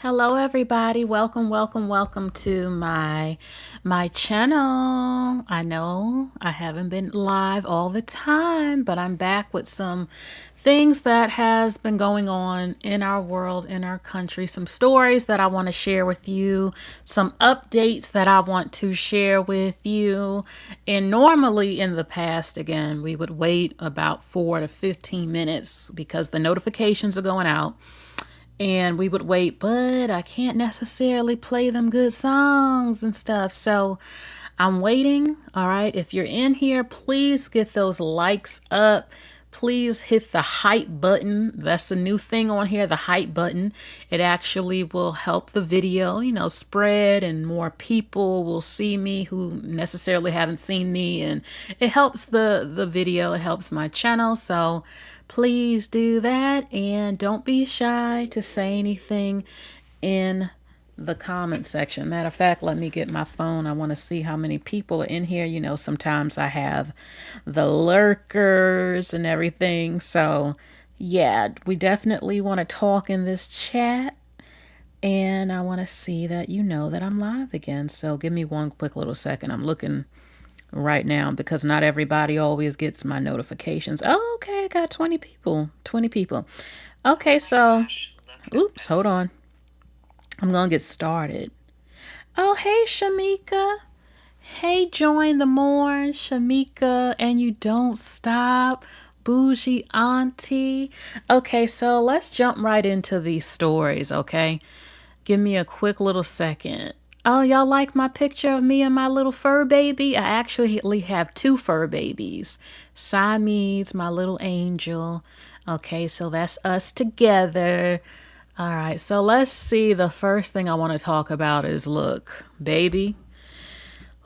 Hello everybody. Welcome to my channel. I know I haven't been live all the time, but I'm back with some things that has been going on in our world, in our country, some stories that I want to share with you, some updates that I want to share with you. And normally in the past, again, we would wait about 4 to 15 minutes because the notifications are going out. And we would wait, but I can't necessarily play them good songs and stuff. So I'm waiting. All right. If you're in here, please get those likes up. Please hit the hype button. That's the new thing on here, the hype button. It actually will help the video, spread, and more people will see me who necessarily haven't seen me. And it helps the video. It helps my channel. So please do that. And don't be shy to say anything in the comment section. Matter of fact, let me get my phone. I want to see how many people are in here. Sometimes I have the lurkers and everything. So yeah, we definitely want to talk in this chat. And I want to see that that I'm live again. So give me one quick little second. I'm looking right now because not everybody always gets my notifications. Oh, okay, I got 20 people. 20 people. Okay, so oops, hold on. I'm going to get started. Oh, hey, Shamika. Hey, join the morn, Shamika, and you don't stop, bougie auntie. Okay, so let's jump right into these stories, okay? Give me a quick little second. Oh, y'all like my picture of me and my little fur baby? I actually have two fur babies. Siamese, my little angel. Okay, so that's us together. All right, so let's see. The first thing I want to talk about is, look, baby.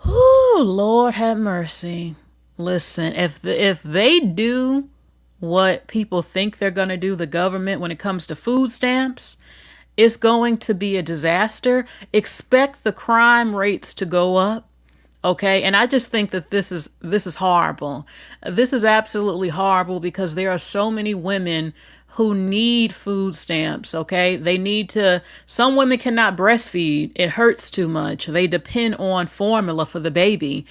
Whoo, Lord have mercy. Listen, if they do what people think they're going to do, the government, when it comes to food stamps, it's going to be a disaster. Expect the crime rates to go up. Okay. And I just think that this is horrible. This is absolutely horrible because there are so many women who need food stamps. Okay. Some women cannot breastfeed. It hurts too much. They depend on formula for the baby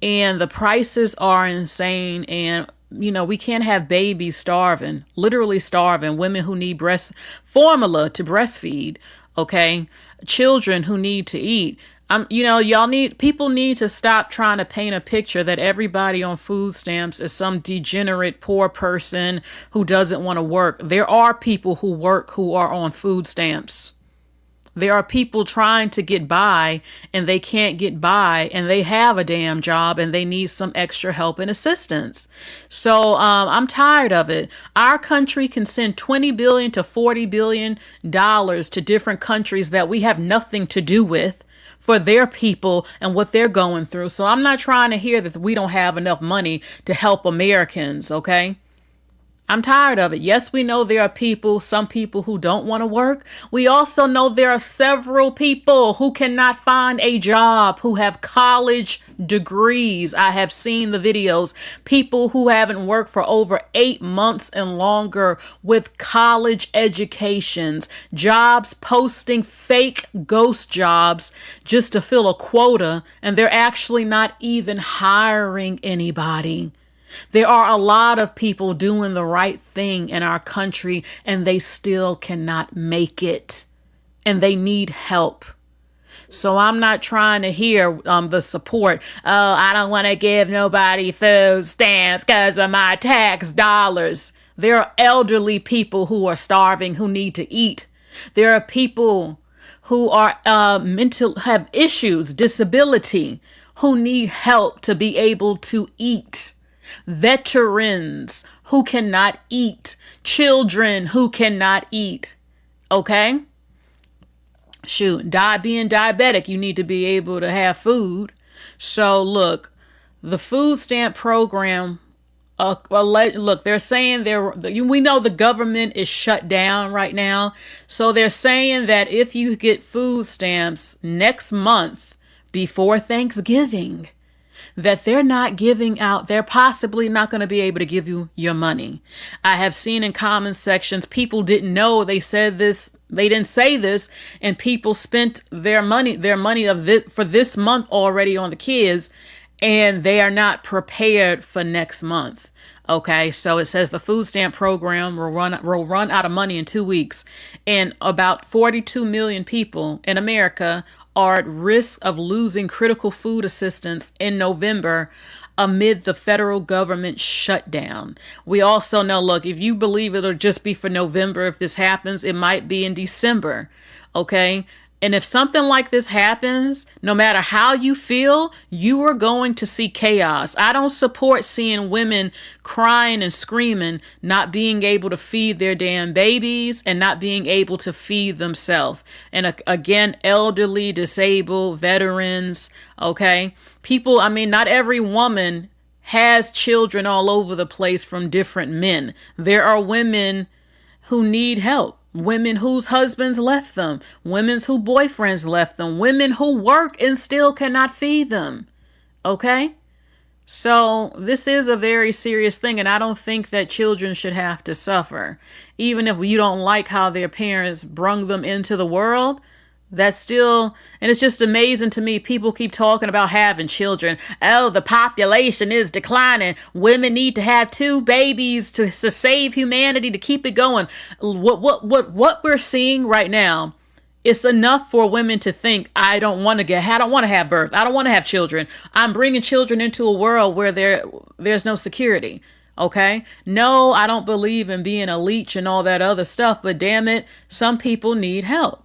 and the prices are insane. And we can't have babies starving, literally starving, women who need breast formula to breastfeed. Okay. Children who need to eat. People need to stop trying to paint a picture that everybody on food stamps is some degenerate poor person who doesn't want to work. There are people who work who are on food stamps. There are people trying to get by and they can't get by and they have a damn job and they need some extra help and assistance. So I'm tired of it. Our country can send $20 billion to $40 billion to different countries that we have nothing to do with for their people and what they're going through. So I'm not trying to hear that we don't have enough money to help Americans, okay? I'm tired of it. Yes, we know there are some people who don't want to work. We also know there are several people who cannot find a job, who have college degrees. I have seen the videos. People who haven't worked for over 8 months and longer with college educations, jobs posting fake ghost jobs just to fill a quota, and they're actually not even hiring anybody. There are a lot of people doing the right thing in our country and they still cannot make it and they need help. So I'm not trying to hear the support. Oh, I don't want to give nobody food stamps because of my tax dollars. There are elderly people who are starving who need to eat. There are people who are have issues, disability, who need help to be able to eat. Veterans who cannot eat, children who cannot eat. Okay? Shoot, being diabetic, you need to be able to have food. So look, the food stamp program, look, they're saying we know the government is shut down right now. So they're saying that if you get food stamps next month before Thanksgiving, that they're not giving out, they're possibly not going to be able to give you your money. I have seen in comment sections, people didn't know they said this, they didn't say this, and people spent their money of this for this month already on the kids, and they are not prepared for next month. Okay, so it says the food stamp program will run out of money in 2 weeks, and about 42 million people in America are at risk of losing critical food assistance in November amid the federal government shutdown. We also know, look, if you believe it'll just be for November, if this happens, it might be in December. Okay. And if something like this happens, no matter how you feel, you are going to see chaos. I don't support seeing women crying and screaming, not being able to feed their damn babies and not being able to feed themselves. And again, elderly, disabled, veterans, okay? People, I mean, not every woman has children all over the place from different men. There are women who need help. Women whose husbands left them, women whose boyfriends left them, women who work and still cannot feed them. Okay? So this is a very serious thing, and I don't think that children should have to suffer. Even if you don't like how their parents brung them into the world, that's still, and it's just amazing to me. People keep talking about having children. Oh, the population is declining. Women need to have 2 babies to save humanity, to keep it going. What we're seeing right now, it's enough for women to think, I don't want to have birth. I don't want to have children. I'm bringing children into a world where there's no security. Okay. No, I don't believe in being a leech and all that other stuff, but damn it, some people need help.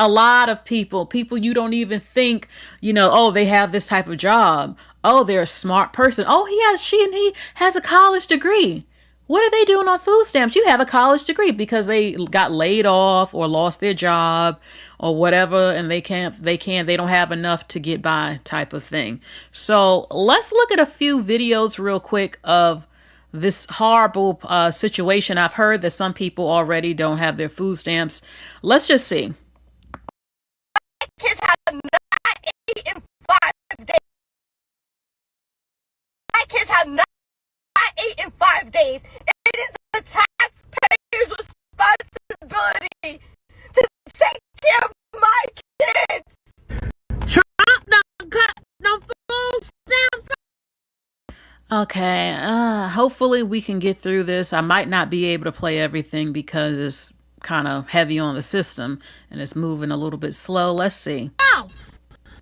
A lot of people you don't even think, oh, they have this type of job. Oh, they're a smart person. Oh, he has a college degree. What are they doing on food stamps? You have a college degree because they got laid off or lost their job or whatever, and they don't have enough to get by type of thing. So let's look at a few videos real quick of this horrible situation. I've heard that some people already don't have their food stamps. Let's just see. Kids have not eaten 5 days. My kids have not eaten 5 days. It is the taxpayer's responsibility to take care of my kids. Trump don't cut no food stamps. Okay, hopefully we can get through this. I might not be able to play everything because it's kind of heavy on the system and it's moving a little bit slow. Let's see.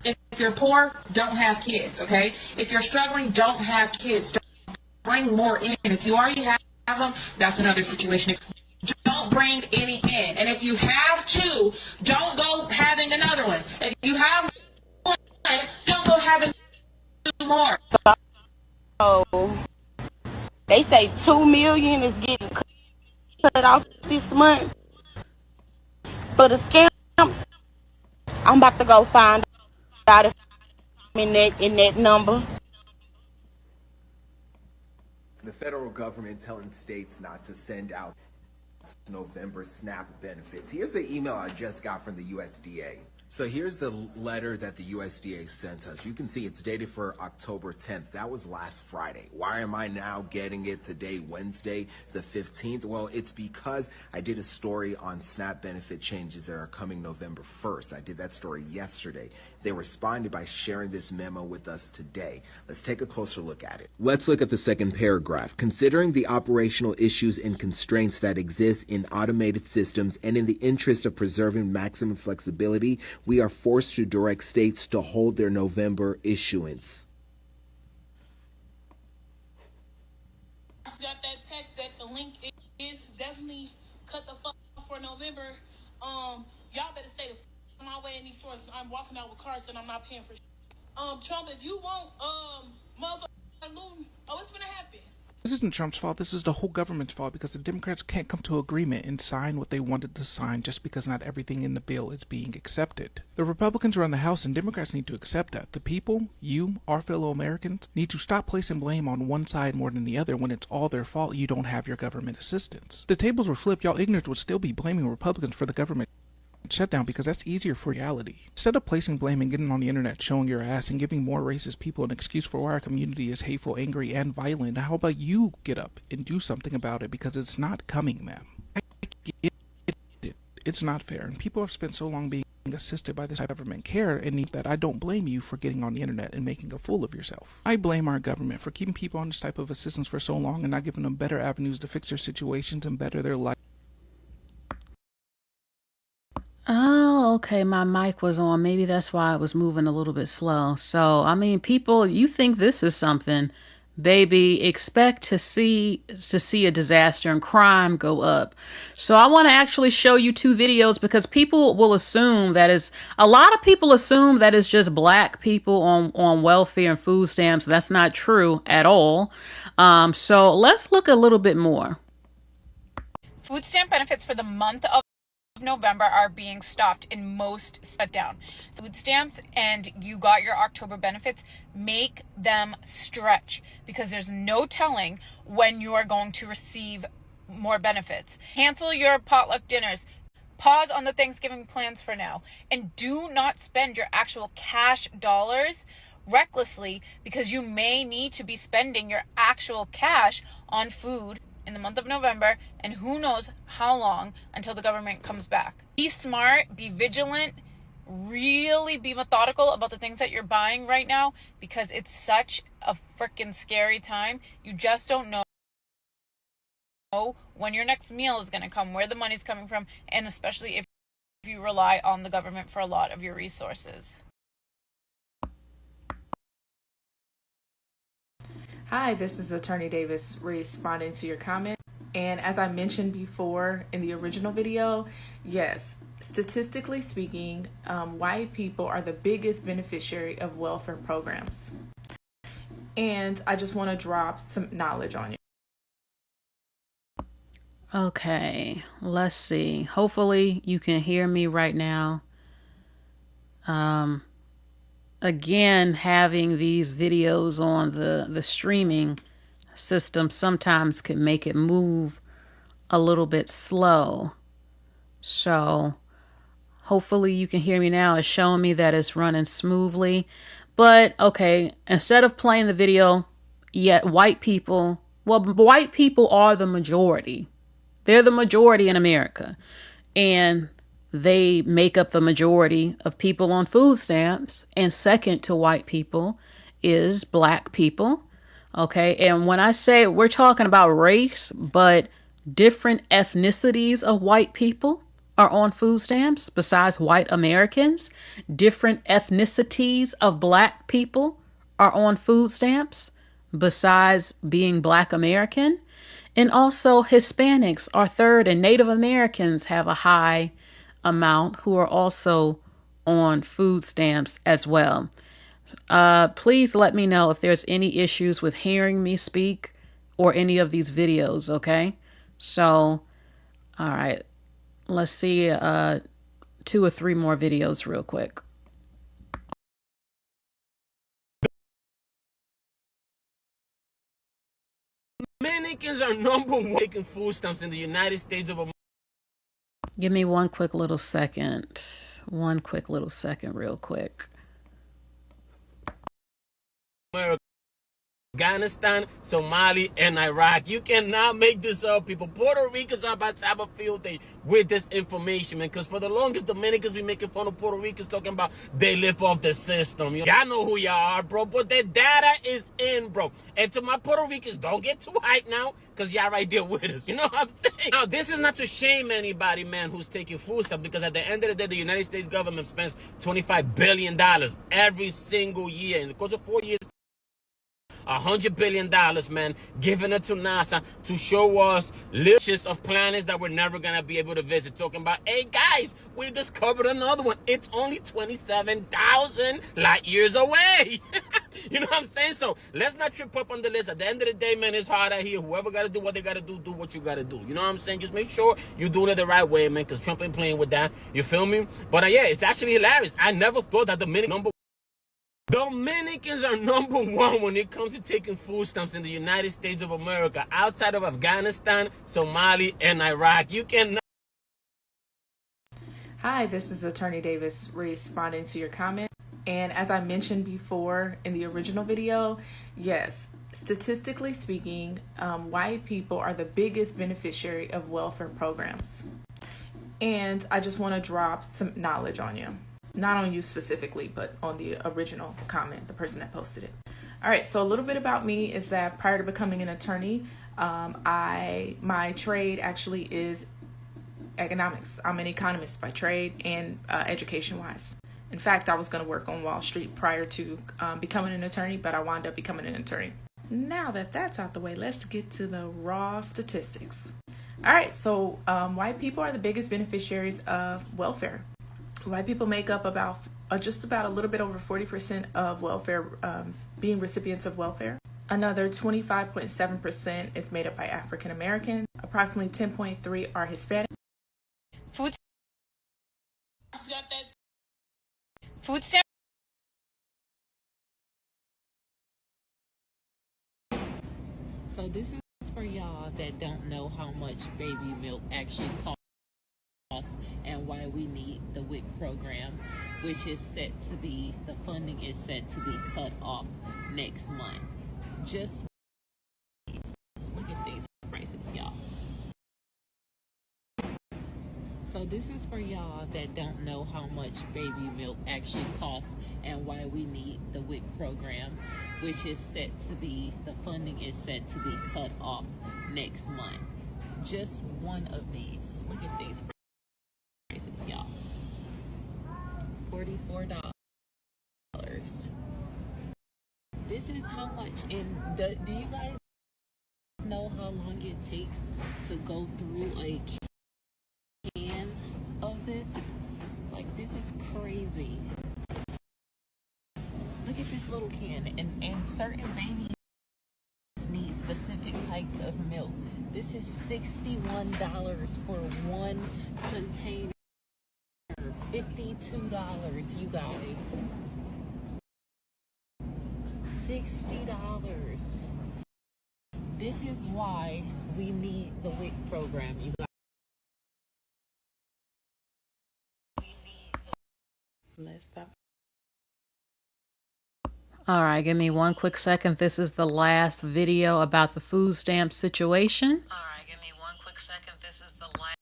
If you're poor, don't have kids, okay? If you're struggling, don't have kids. Don't bring more in. If you already have them, that's another situation. Don't bring any in. And if you have 2, don't go having another one. If you have 1, don't go having 2 more. So they say 2 million is getting cut off this month for the scam. I'm about to go find out if I'm in that number. The federal government telling states not to send out November SNAP benefits. Here's the email I just got from the USDA. So here's the letter that the USDA sent us. You can see it's dated for October 10th. That was last Friday. Why am I now getting it today, Wednesday, the 15th? Well, it's because I did a story on SNAP benefit changes that are coming November 1st. I did that story yesterday. They responded by sharing this memo with us today. Let's take a closer look at it. Let's look at the second paragraph. Considering the operational issues and constraints that exist in automated systems and in the interest of preserving maximum flexibility, we are forced to direct states to hold their November issuance. Got that text that the link is definitely cut the fuck off for November. Y'all better stay the fuck my way in these stores. I'm walking out with cards and I'm not paying for shit. Trump, if you want motherfucker loot, what's gonna happen? This isn't Trump's fault. This is the whole government's fault because the Democrats can't come to agreement and sign what they wanted to sign just because not everything in the bill is being accepted. The Republicans run the House and Democrats need to accept that. The people, you, our fellow Americans, need to stop placing blame on one side more than the other when it's all their fault you don't have your government assistance. If the tables were flipped, y'all ignorants would still be blaming Republicans for the government shutdown because that's easier for reality. Instead of placing blame and getting on the internet showing your ass and giving more racist people an excuse for why our community is hateful, angry, and violent, how about you get up and do something about it, because it's not coming, ma'am. I get it. It's not fair, and people have spent so long being assisted by this government care and need that I don't blame you for getting on the internet and making a fool of yourself. I blame our government for keeping people on this type of assistance for so long and not giving them better avenues to fix their situations and better their life. Oh, okay. My mic was on. Maybe that's why it was moving a little bit slow. So, I mean, people, you think this is something, baby, expect to see a disaster and crime go up. So, I want to actually show you two videos because people will assume that is a lot of people assume that it's just black people on welfare and food stamps. That's not true at all. So, let's look a little bit more. Food stamp benefits for the month of November are being stopped in most shutdown. Food stamps and you got your October benefits, make them stretch because there's no telling when you are going to receive more benefits. Cancel your potluck dinners. Pause on the Thanksgiving plans for now and do not spend your actual cash dollars recklessly because you may need to be spending your actual cash on food in the month of November, and who knows how long until the government comes back. Be smart, be vigilant, really be methodical about the things that you're buying right now because it's such a freaking scary time. You just don't know when your next meal is going to come, where the money's coming from, and especially if you rely on the government for a lot of your resources. Hi, this is Attorney Davis responding to your comment. And as I mentioned before in the original video, yes, statistically speaking, white people are the biggest beneficiary of welfare programs. And I just want to drop some knowledge on you. Okay, let's see. Hopefully you can hear me right now. Again, having these videos on the streaming system sometimes can make it move a little bit slow. So hopefully you can hear me now. It's showing me that it's running smoothly. But okay, instead of playing the video, yet white people are the majority. They're the majority in America. And they make up the majority of people on food stamps. And second to white people is black people. Okay. And when I say we're talking about race, but different ethnicities of white people are on food stamps besides white Americans. Different ethnicities of black people are on food stamps besides being black American. And also Hispanics are third, and Native Americans have a high amount who are also on food stamps as well. Please let me know if there's any issues with hearing me speak or any of these videos, okay? So, all right, let's see 2 or 3 more videos real quick. Dominicans are number 1 taking food stamps in the United States of America. Give me one quick little second. Real quick. Afghanistan, Somalia, and Iraq. You cannot make this up, people. Puerto Ricans are about to have a field day with this information, man. Because for the longest, Dominicans be making fun of Puerto Ricans talking about they live off the system. Y'all know who y'all are, bro. But the data is in, bro. And to my Puerto Ricans, don't get too hyped now, because y'all right there with us. You know what I'm saying? Now, this is not to shame anybody, man, who's taking food stamps, because at the end of the day, the United States government spends $25 billion every single year. In the course of 4 years, $100 billion, man, giving it to NASA to show us lists of planets that we're never gonna be able to visit. Talking about, hey guys, we discovered another one. It's only 27,000 light years away. You know what I'm saying? So let's not trip up on the list. At the end of the day, man, it's hard out here. Whoever gotta do what they gotta do what you gotta do. You know what I'm saying? Just make sure you're doing it the right way, man, because Trump ain't playing with that. You feel me? But yeah, it's actually hilarious. I never thought that Dominicans are number 1 when it comes to taking food stamps in the United States of America, outside of Afghanistan, Somalia, and Iraq. You cannot. Hi, this is Attorney Davis responding to your comment. And as I mentioned before in the original video, yes, statistically speaking, white people are the biggest beneficiary of welfare programs. And I just want to drop some knowledge on you. Not on you specifically, but on the original comment, the person that posted it. All right, so a little bit about me is that prior to becoming an attorney, my trade actually is economics. I'm an economist by trade and education-wise. In fact, I was going to work on Wall Street prior to becoming an attorney, but I wound up becoming an attorney. Now that that's out the way, let's get to the raw statistics. All right, so white people are the biggest beneficiaries of welfare. White people make up about just about a little bit over 40% of welfare, being recipients of welfare. Another 25.7% is made up by African Americans. Approximately 10.3% are Hispanic. Food got that. food stamp. So this is for y'all that don't know how much baby milk actually costs and why we need the WIC program, which is set to be, the funding is set to be cut off next month. Just look at these prices, y'all. So this is for y'all that don't know how much baby milk actually costs and why we need the WIC program, which is set to be, the funding is set to be cut off next month. Just one of these. Look at these prices, y'all. $44. This is how much, and do you guys know how long it takes to go through a can of this? Like, this is crazy. Look at this little can, and certain babies need specific types of milk. This is $61 for one container. $52, you guys. $60. This is why we need the WIC program, you guys. Let's stop. All right, give me one quick second. This is the last video about the food stamp situation. All right, give me one quick second. This is the last.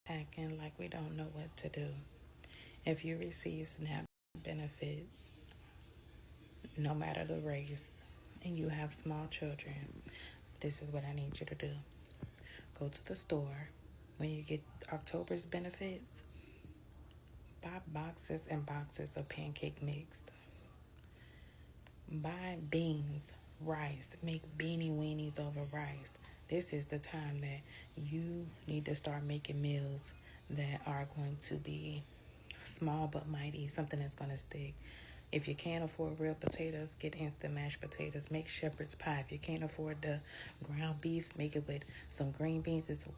Acting like we don't know what to do. If you receive SNAP benefits, no matter the race, and you have small children, this is what I need you to do. Go to the store. When you get October's benefits, buy boxes and boxes of pancake mix. Buy beans, rice. Make beanie weenies over rice. This is the time that you need to start making meals that are going to be small but mighty, something that's going to stick. If you can't afford real potatoes, get instant mashed potatoes. Make shepherd's pie. If you can't afford the ground beef, make it with some green beans and some.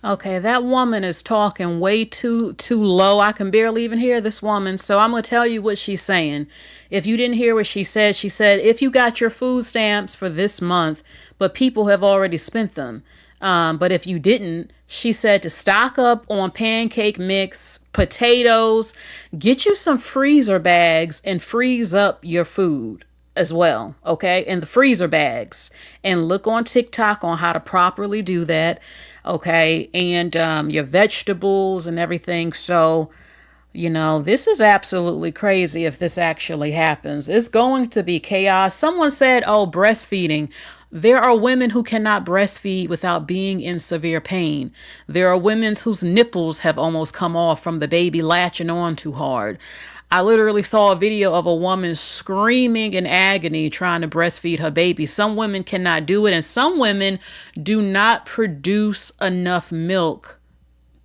Okay, that woman is talking way too low. I can barely even hear this woman. So I'm going to tell you what she's saying. If you didn't hear what she said, if you got your food stamps for this month, but people have already spent them. But if you didn't, she said to stock up on pancake mix, potatoes, get you some freezer bags and freeze up your food as well, okay, in the freezer bags, and look on TikTok on how to properly do that, okay, and your vegetables and everything. So, you know, this is absolutely crazy if this actually happens. It's going to be chaos. Someone said, oh, breastfeeding. There are women who cannot breastfeed without being in severe pain. There are women whose nipples have almost come off from the baby latching on too hard. I literally saw a video of a woman screaming in agony trying to breastfeed her baby. Some women cannot do it, and some women do not produce enough milk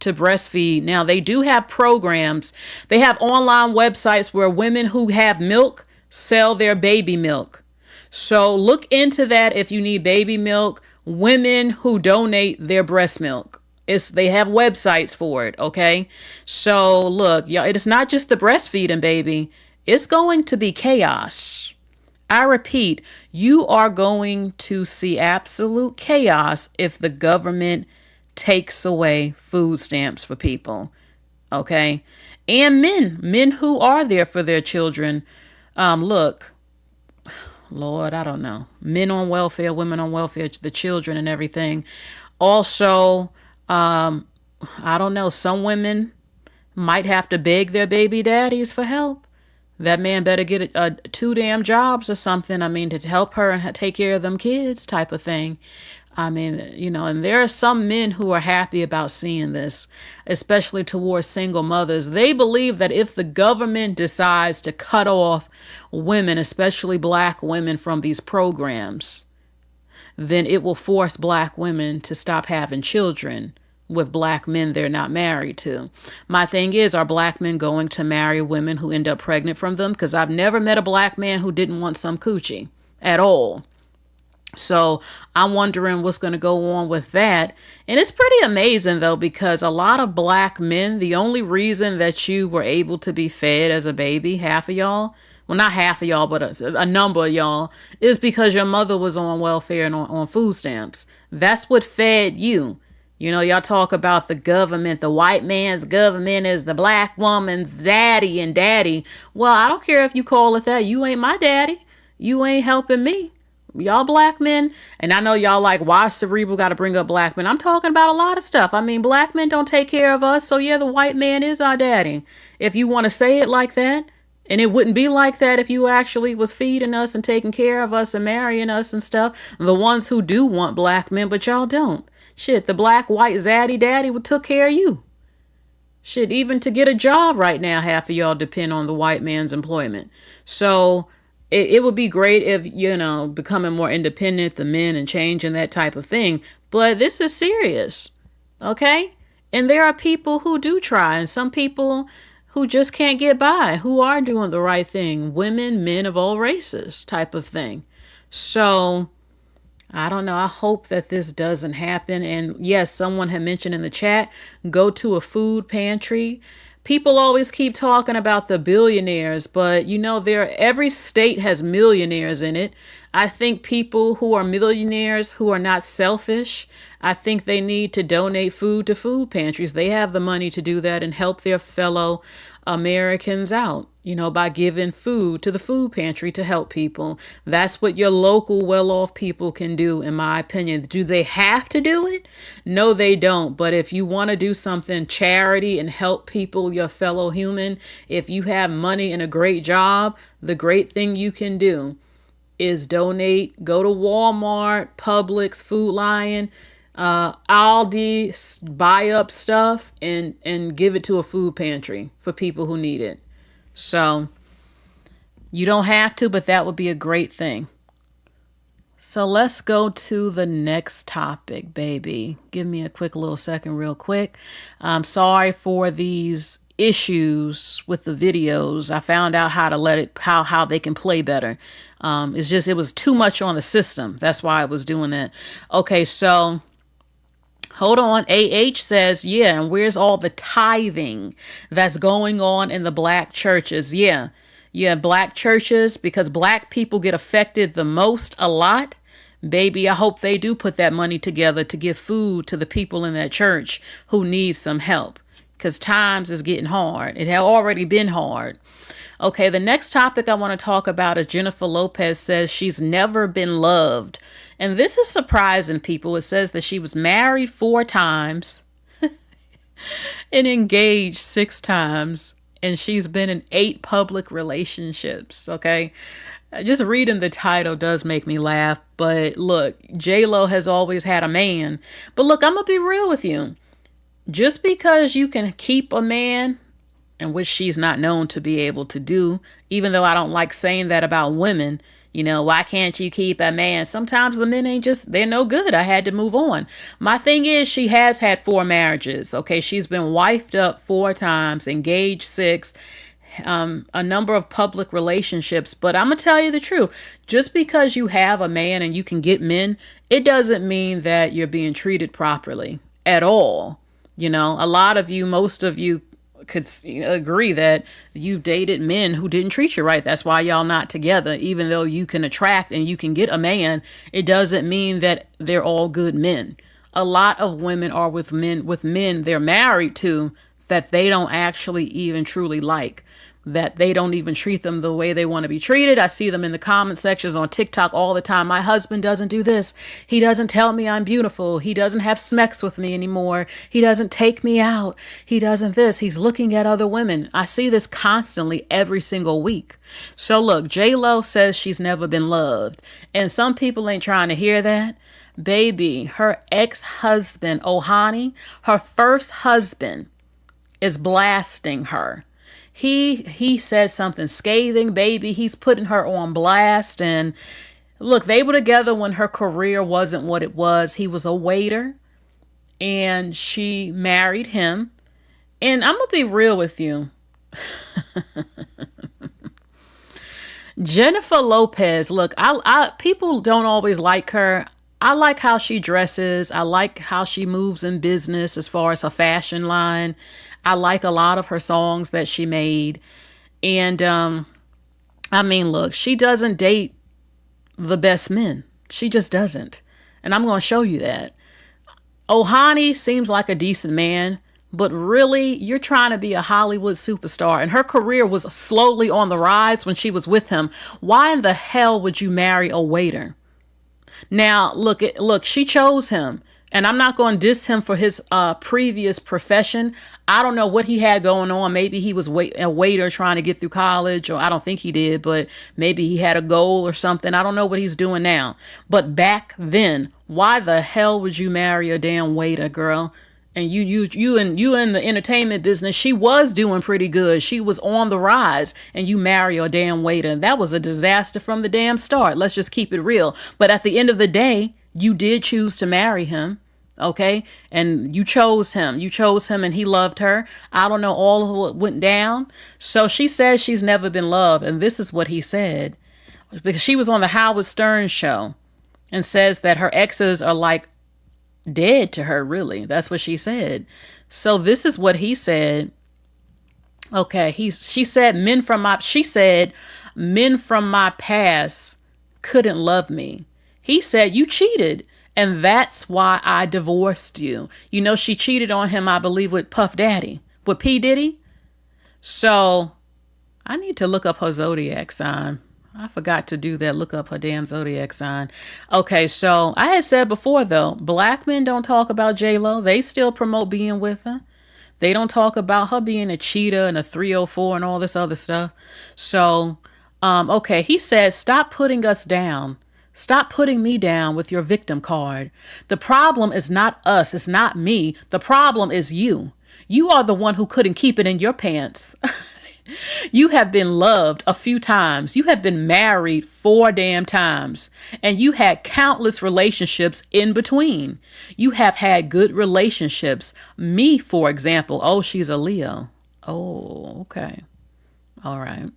to breastfeed. Now, they do have programs. They have online websites where women who have milk sell their baby milk. So look into that if you need baby milk. Women who donate their breast milk. They have websites for it, okay? So look, y'all, it is not just the breastfeeding, baby. It's going to be chaos. I repeat, you are going to see absolute chaos if the government takes away food stamps for people. Okay? And men who are there for their children. Look, Lord, I don't know. Men on welfare, women on welfare, the children and everything. Also, I don't know. Some women might have to beg their baby daddies for help. That man better get two damn jobs or something. I mean, to help her and take care of them kids type of thing. I mean, you know, and there are some men who are happy about seeing this, especially towards single mothers. They believe that if the government decides to cut off women, especially black women, from these programs, then it will force black women to stop having children with black men they're not married to. My thing is, are black men going to marry women who end up pregnant from them? Because I've never met a black man who didn't want some coochie at all. So I'm wondering what's going to go on with that. And it's pretty amazing, though, because a lot of black men, the only reason that you were able to be fed as a baby, half of y'all, well, not half of y'all, but a number of y'all, is because your mother was on welfare and on food stamps. That's what fed you. You know, y'all talk about the government, the white man's government is the black woman's daddy and daddy. Well, I don't care if you call it that. You ain't my daddy. You ain't helping me. Y'all black men, and I know y'all like, why Cerebral got to bring up black men? I'm talking about a lot of stuff. I mean, black men don't take care of us. So yeah, the white man is our daddy. If you want to say it like that. And it wouldn't be like that if you actually was feeding us and taking care of us and marrying us and stuff. The ones who do want black men, but y'all don't. Shit, the black, white, zaddy daddy would took care of you. Shit, even to get a job right now, half of y'all depend on the white man's employment. So it would be great if, you know, becoming more independent, the men, and changing that type of thing. But this is serious, okay? And there are people who do try, and some people who just can't get by, who are doing the right thing. Women, men of all races type of thing. So I don't know. I hope that this doesn't happen. And yes, someone had mentioned in the chat, go to a food pantry. People always keep talking about the billionaires, but you know, every state has millionaires in it. I think people who are millionaires who are not selfish, I think they need to donate food to food pantries. They have the money to do that and help their fellow Americans out, you know, by giving food to the food pantry to help people. That's what your local well-off people can do, in my opinion. Do they have to do it? No, they don't. But if you want to do something charity and help people, your fellow human, if you have money and a great job, the great thing you can do is donate. Go to Walmart, Publix, Food Lion, Aldi, buy up stuff and give it to a food pantry for people who need it. So you don't have to, but that would be a great thing. So let's go to the next topic, baby. Give me a quick little second real quick. I'm sorry for these issues with the videos. I found out how to let it, how they can play better. It was too much on the system. That's why I was doing that. Okay, so hold on. AH says, yeah, and where's all the tithing that's going on in the black churches? Yeah, black churches, because black people get affected the most a lot. Baby, I hope they do put that money together to give food to the people in that church who need some help, because times is getting hard. It had already been hard. Okay, the next topic I want to talk about is Jennifer Lopez says she's never been loved. And this is surprising, people. It says that she was married 4 times and engaged 6 times. And she's been in 8 public relationships, okay? Just reading the title does make me laugh. But look, J.Lo has always had a man. But look, I'm going to be real with you. Just because you can keep a man, and which she's not known to be able to do, even though I don't like saying that about women. You know, why can't you keep a man? Sometimes the men they're no good. I had to move on. My thing is, she has had 4 marriages. Okay, she's been wifed up 4 times, engaged 6, a number of public relationships. But I'm going to tell you the truth. Just because you have a man and you can get men, it doesn't mean that you're being treated properly at all. You know, a lot of you, most of you, could agree that you've dated men who didn't treat you right. That's why y'all not together. Even though you can attract and you can get a man, it doesn't mean that they're all good men. A lot of women are with men they're married to that they don't actually even truly like, that they don't even treat them the way they want to be treated. I see them in the comment sections on TikTok all the time. My husband doesn't do this. He doesn't tell me I'm beautiful. He doesn't have sex with me anymore. He doesn't take me out. He doesn't this. He's looking at other women. I see this constantly every single week. So look, J.Lo says she's never been loved. And some people ain't trying to hear that. Baby, her ex-husband, Ohani, her first husband, is blasting her. He said something scathing, baby. He's putting her on blast. And look, they were together when her career wasn't what it was. He was a waiter and she married him. And I'm going to be real with you. Jennifer Lopez, look, I people don't always like her. I like how she dresses. I like how she moves in business as far as her fashion line. I like a lot of her songs that she made. And I mean, look, she doesn't date the best men. She just doesn't. And I'm going to show you that. Ohani seems like a decent man, but really, you're trying to be a Hollywood superstar. And her career was slowly on the rise when she was with him. Why in the hell would you marry a waiter? Now, look, she chose him. And I'm not going to diss him for his previous profession. I don't know what he had going on. Maybe he was a waiter trying to get through college, or I don't think he did, but maybe he had a goal or something. I don't know what he's doing now. But back then, why the hell would you marry a damn waiter, girl? And you in the entertainment business, she was doing pretty good. She was on the rise, and you marry a damn waiter. That was a disaster from the damn start. Let's just keep it real. But at the end of the day, you did choose to marry him, okay? And you chose him. You chose him and he loved her. I don't know all of what went down. So she says she's never been loved. And this is what he said. Because she was on the Howard Stern show and says that her exes are like dead to her, really. That's what she said. So this is what he said. Okay, she said men from my past couldn't love me. He said, you cheated, and that's why I divorced you. You know, she cheated on him, I believe, with Puff Daddy, with P. Diddy. So I need to look up her zodiac sign. I forgot to do that. Look up her damn zodiac sign. Okay, so I had said before, though, black men don't talk about J.Lo. They still promote being with her. They don't talk about her being a cheater and a 304 and all this other stuff. So, okay, he said, stop putting us down. Stop putting me down with your victim card. The problem is not us. It's not me. The problem is you. You are the one who couldn't keep it in your pants. You have been loved a few times. You have been married 4 damn times. And you had countless relationships in between. You have had good relationships. Me, for example. Oh, she's a Leo. Oh, okay. All right.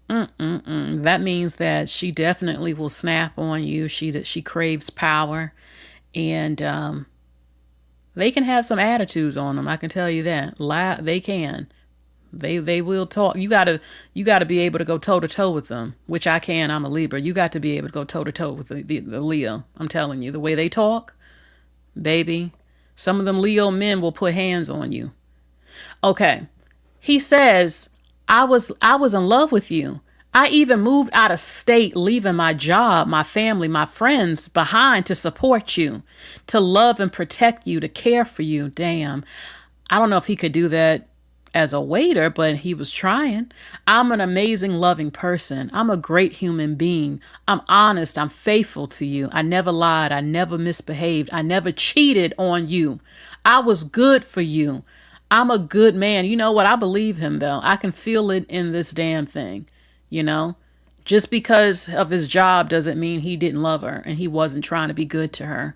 That means that she definitely will snap on you. She craves power. And they can have some attitudes on them. I can tell you that. They can. They will talk. You gotta be able to go toe to toe with them, which I can. I'm a Libra. You got to be able to go toe to toe with the Leo. I'm telling you, the way they talk, baby. Some of them Leo men will put hands on you. Okay, he says, I was in love with you. I even moved out of state, leaving my job, my family, my friends behind to support you, to love and protect you, to care for you. Damn. I don't know if he could do that as a waiter, but he was trying. I'm an amazing, loving person. I'm a great human being. I'm honest. I'm faithful to you. I never lied. I never misbehaved. I never cheated on you. I was good for you. I'm a good man. You know what? I believe him, though. I can feel it in this damn thing. You know, just because of his job doesn't mean he didn't love her and he wasn't trying to be good to her.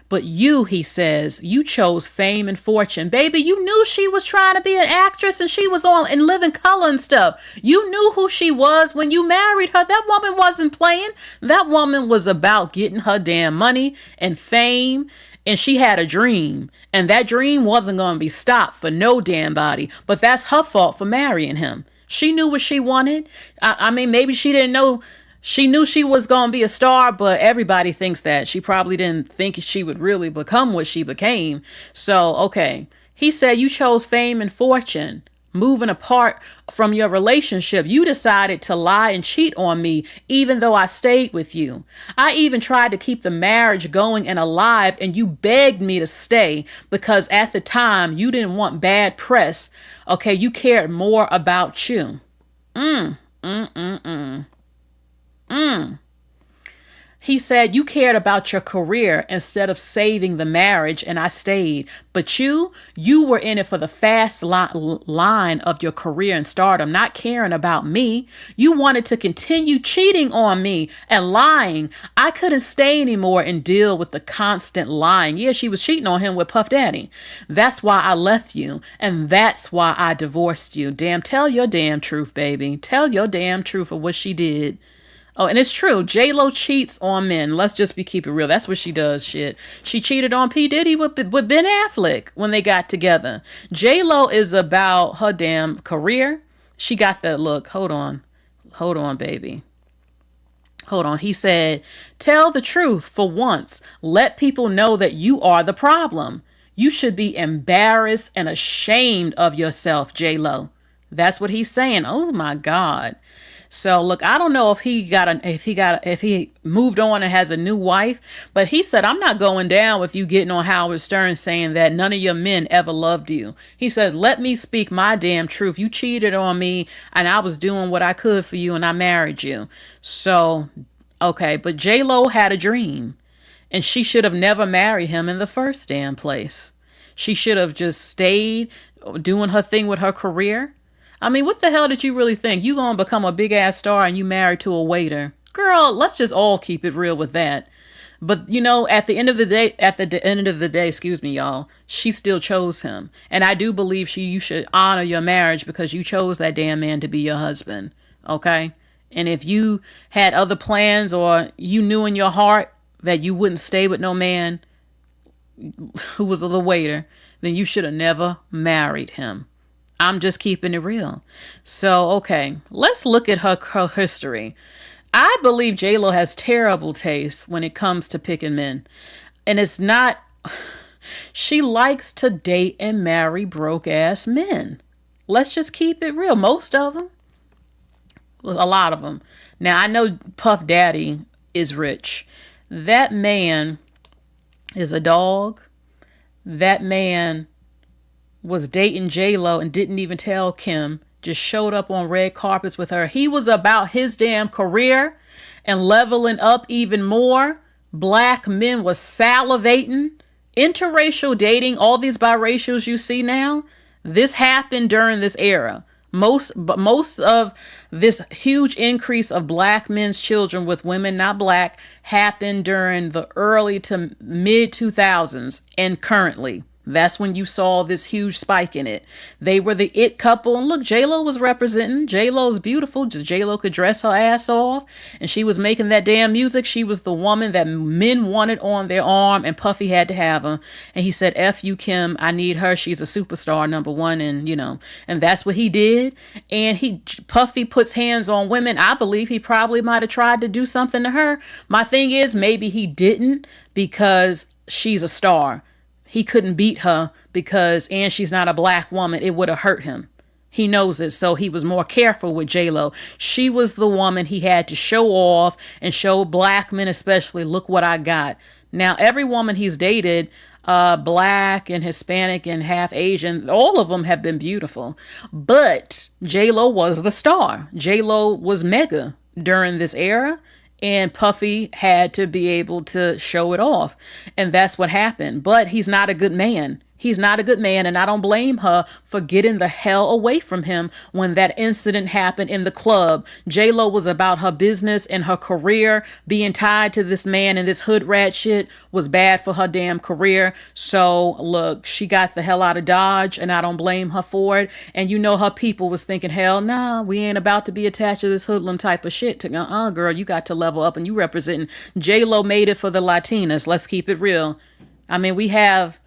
But you, he says, you chose fame and fortune. Baby, you knew she was trying to be an actress and she was on In Living Color and stuff. You knew who she was when you married her. That woman wasn't playing. That woman was about getting her damn money and fame And she had a dream, and that dream wasn't going to be stopped for no damn body. But that's her fault for marrying him. She knew what she wanted. I mean, maybe she didn't know. She knew she was going to be a star, but everybody thinks that. She probably didn't think she would really become what she became. So, okay. He said you chose fame and fortune. Moving apart from your relationship, you decided to lie and cheat on me, even though I stayed with you. I even tried to keep the marriage going and alive, and you begged me to stay because at the time you didn't want bad press. Okay, you cared more about you. Mm, mm, mm, mm. Mm. He said, you cared about your career instead of saving the marriage, and I stayed. But you were in it for the fast line of your career and stardom, not caring about me. You wanted to continue cheating on me and lying. I couldn't stay anymore and deal with the constant lying. Yeah, she was cheating on him with Puff Daddy. That's why I left you, and that's why I divorced you. Damn, tell your damn truth, baby. Tell your damn truth of what she did. Oh, and it's true. J.Lo cheats on men. Let's just keep it real. That's what she does. Shit. She cheated on P. Diddy with Ben Affleck when they got together. J.Lo is about her damn career. She got that look. Hold on. Hold on, baby. Hold on. He said, tell the truth for once. Let people know that you are the problem. You should be embarrassed and ashamed of yourself, J.Lo. That's what he's saying. Oh, my God. So look, I don't know if he moved on and has a new wife, but he said, I'm not going down with you getting on Howard Stern saying that none of your men ever loved you. He says, let me speak my damn truth. You cheated on me and I was doing what I could for you and I married you. So, okay, but J.Lo had a dream and she should have never married him in the first damn place. She should have just stayed doing her thing with her career. I mean, what the hell did you really think? You gonna become a big ass star and you married to a waiter? Girl, let's just all keep it real with that. But you know, at the end of the day, excuse me, y'all, she still chose him. And I do believe you should honor your marriage because you chose that damn man to be your husband. Okay? And if you had other plans or you knew in your heart that you wouldn't stay with no man who was the waiter, then you should have never married him. I'm just keeping it real. So, okay, let's look at her history. I believe J.Lo has terrible taste when it comes to picking men. And it's not... She likes to date and marry broke-ass men. Let's just keep it real. Most of them. Well, a lot of them. Now, I know Puff Daddy is rich. That man is a dog. That man was dating J.Lo and didn't even tell Kim, just showed up on red carpets with her. He was about his damn career and leveling up even more. Black men was salivating. Interracial dating, all these biracials you see now, this happened during this era. Most of this huge increase of black men's children with women not black happened during the early to mid 2000s and currently. That's when you saw this huge spike in it. They were the it couple. And look, J.Lo was representing. J.Lo's beautiful. Just J.Lo could dress her ass off. And she was making that damn music. She was the woman that men wanted on their arm. And Puffy had to have her. And he said, F you, Kim. I need her. She's a superstar, number one. And, you know, and that's what he did. And Puffy puts hands on women. I believe he probably might have tried to do something to her. My thing is, maybe he didn't because she's a star. He couldn't beat her and she's not a black woman. It would have hurt him. He knows it, so he was more careful with J.Lo. She was the woman he had to show off and show black men especially, look what I got. Now, every woman he's dated, black and Hispanic and half Asian, all of them have been beautiful. But J.Lo was the star. J.Lo was mega during this era. And Puffy had to be able to show it off. And that's what happened. But he's not a good man. He's not a good man, and I don't blame her for getting the hell away from him when that incident happened in the club. J.Lo was about her business and her career. Being tied to this man and this hood rat shit was bad for her damn career. So, look, she got the hell out of Dodge, and I don't blame her for it. And you know her people was thinking, hell nah, we ain't about to be attached to this hoodlum type of shit. Girl, you got to level up, and you representing. J.Lo made it for the Latinas. Let's keep it real. I mean, we have,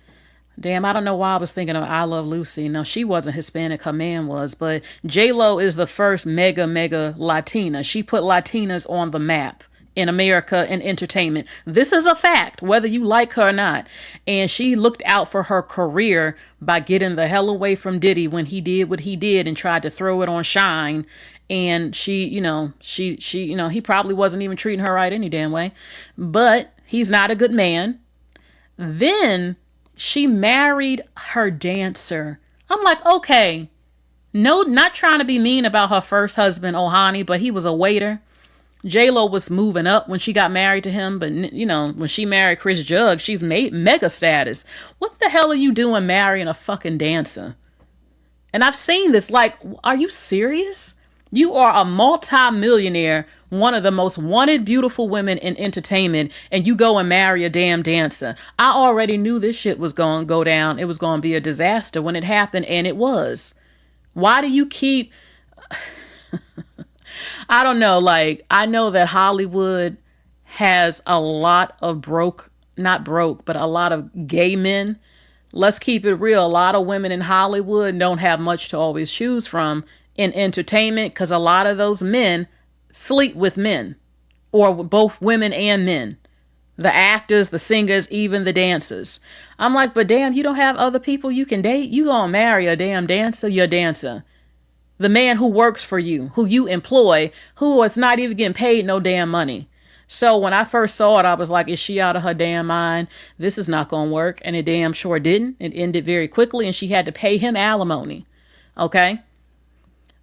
damn, I don't know why I was thinking of I Love Lucy. No, she wasn't Hispanic, her man was, but J.Lo is the first mega Latina. She put Latinas on the map in America in entertainment. This is a fact, whether you like her or not. And she looked out for her career by getting the hell away from Diddy when he did what he did and tried to throw it on Shine. And she, he probably wasn't even treating her right any damn way. But he's not a good man. Then she married her dancer. I'm like, okay, no, not trying to be mean about her first husband, Ohani, but he was a waiter. J.Lo was moving up when she got married to him, but when she married Chris Jugg, she's made mega status. What the hell are you doing marrying a fucking dancer? And I've seen this, like, are you serious? You are a multi-millionaire, one of the most wanted beautiful women in entertainment, and you go and marry a damn dancer. I already knew this shit was going to go down. It was going to be a disaster when it happened, and it was. Why do you keep... I don't know, like, I know that Hollywood has a lot of not broke, but a lot of gay men. Let's keep it real. A lot of women in Hollywood don't have much to always choose from in entertainment because a lot of those men sleep with men, or both women and men. The actors, the singers, even the dancers. I'm like, but damn, you don't have other people you can date? You gonna marry a damn dancer? Your dancer. The man who works for you, who you employ, who is not even getting paid no damn money. So when I first saw it, I was like, is she out of her damn mind? This is not going to work. And it damn sure didn't. It ended very quickly and she had to pay him alimony. Okay.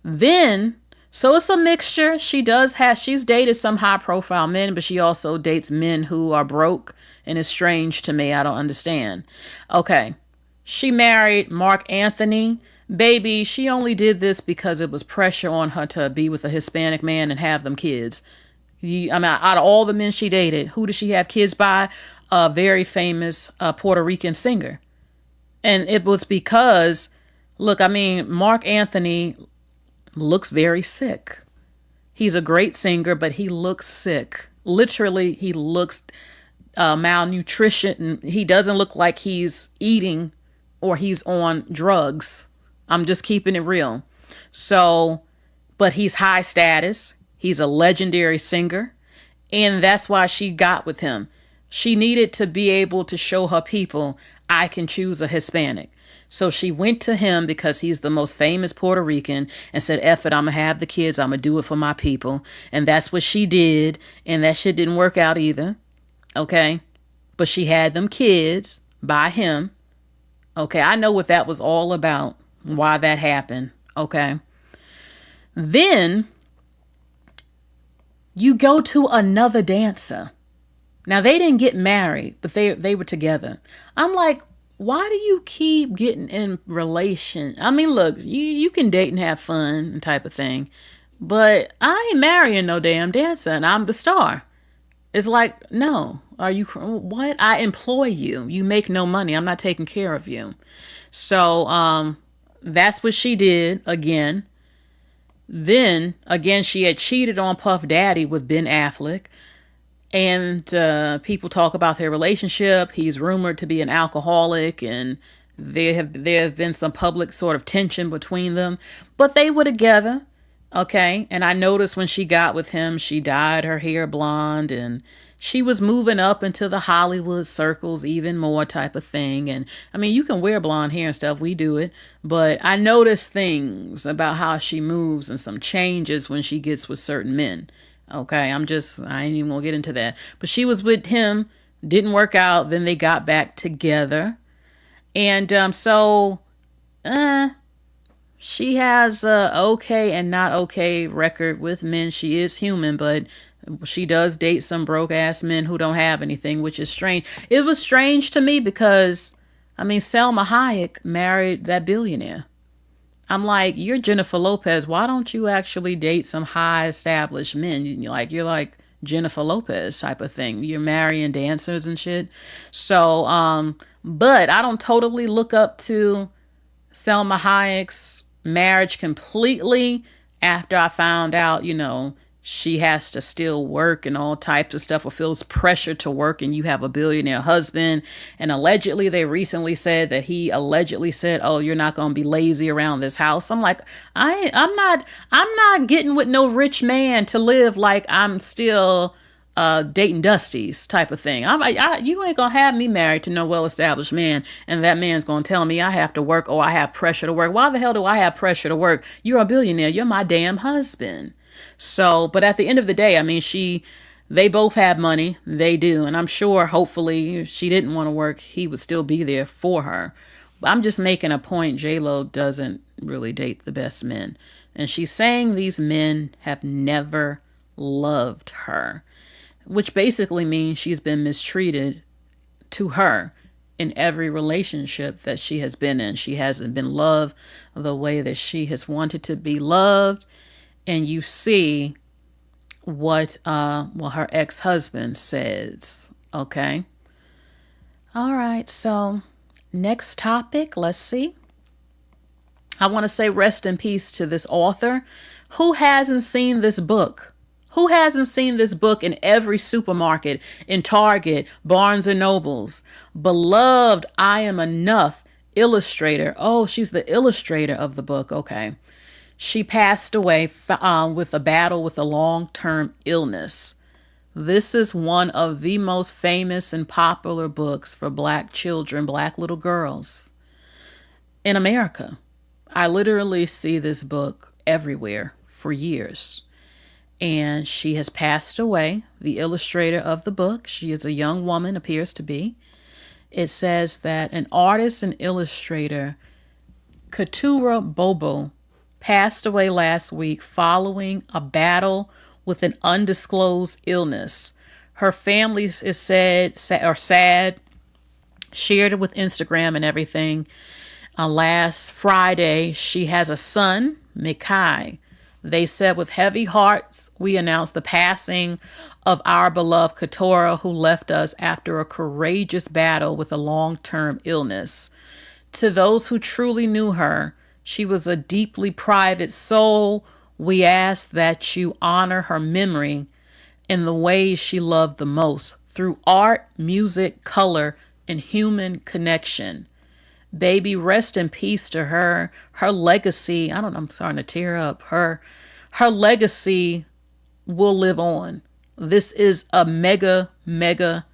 Then, so it's a mixture. She's dated some high profile men, but she also dates men who are broke, and it's strange to me. I don't understand. Okay. She married Mark Anthony. Baby, she only did this because it was pressure on her to be with a Hispanic man and have them kids. Out of all the men she dated, who did she have kids by? A very famous Puerto Rican singer. And it was because, look, Mark Anthony looks very sick. He's a great singer, but he looks sick. Literally, he looks malnutrition. He doesn't look like he's eating or he's on drugs. I'm just keeping it real. So, but he's high status. He's a legendary singer. And that's why she got with him. She needed to be able to show her people, I can choose a Hispanic. So she went to him because he's the most famous Puerto Rican and said, F it, I'm going to have the kids. I'm going to do it for my people. And that's what she did. And that shit didn't work out either. Okay. But she had them kids by him. Okay. I know what that was all about. Why that happened. Okay. Then you go to another dancer. Now they didn't get married, but they were together. I'm like, why do you keep getting in relation? Look, you can date and have fun type of thing, but I ain't marrying no damn dancer and I'm the star. It's like, no, are you, what? I employ you. You make no money. I'm not taking care of you. So, that's what she did again. Then, again, she had cheated on Puff Daddy with Ben Affleck. And people talk about their relationship. He's rumored to be an alcoholic, and there have been some public sort of tension between them. But they were together, okay? And I noticed when she got with him, she dyed her hair blonde, and she was moving up into the Hollywood circles even more type of thing. And you can wear blonde hair and stuff. We do it. But I noticed things about how she moves and some changes when she gets with certain men. Okay, I ain't even gonna get into that. But she was with him, didn't work out. Then they got back together. And she has a okay and not okay record with men. She is human, but she does date some broke ass men who don't have anything, which is strange. It was strange to me because, Selma Hayek married that billionaire. I'm like, you're Jennifer Lopez. Why don't you actually date some high established men? You're like Jennifer Lopez type of thing. You're marrying dancers and shit. So, but I don't totally look up to Selma Hayek's marriage completely after I found out, she has to still work and all types of stuff, or feels pressure to work, and you have a billionaire husband. And allegedly, they recently said that he allegedly said, oh, you're not going to be lazy around this house. I'm like, I'm not getting with no rich man to live like I'm still dating Dusty's type of thing. You ain't gonna have me married to no well-established man, and that man's gonna tell me I have to work, or I have pressure to work. Why the hell do I have pressure to work? You're a billionaire. You're my damn husband. So, but at the end of the day, I mean, they both have money. They do. And I'm sure, hopefully, if she didn't want to work, he would still be there for her. But I'm just making a point. J.Lo doesn't really date the best men. And she's saying these men have never loved her, which basically means she's been mistreated to her in every relationship that she has been in. She hasn't been loved the way that she has wanted to be loved. And you see what her ex-husband says. Okay. All right. So next topic, let's see. I want to say rest in peace to this author. Who hasn't seen this book? Who hasn't seen this book in every supermarket, in Target, Barnes and Nobles? Beloved I Am Enough illustrator. Oh, she's the illustrator of the book. Okay. She passed away with a battle with a long-term illness. This is one of the most famous and popular books for Black children, Black little girls in America. I literally see this book everywhere for years. And she has passed away, the illustrator of the book. She is a young woman, appears to be. It says that an artist and illustrator, Keturah Bobo, passed away last week following a battle with an undisclosed illness. Her family is sad, shared it with Instagram and everything. Last Friday, she has a son, Mikai. They said, with heavy hearts, we announced the passing of our beloved Keturah, who left us after a courageous battle with a long-term illness. To those who truly knew her, she was a deeply private soul. We ask that you honor her memory in the ways she loved the most, through art, music, color, and human connection. Baby, rest in peace to her. Her legacy, I'm starting to tear up. Her legacy will live on. This is a mega, mega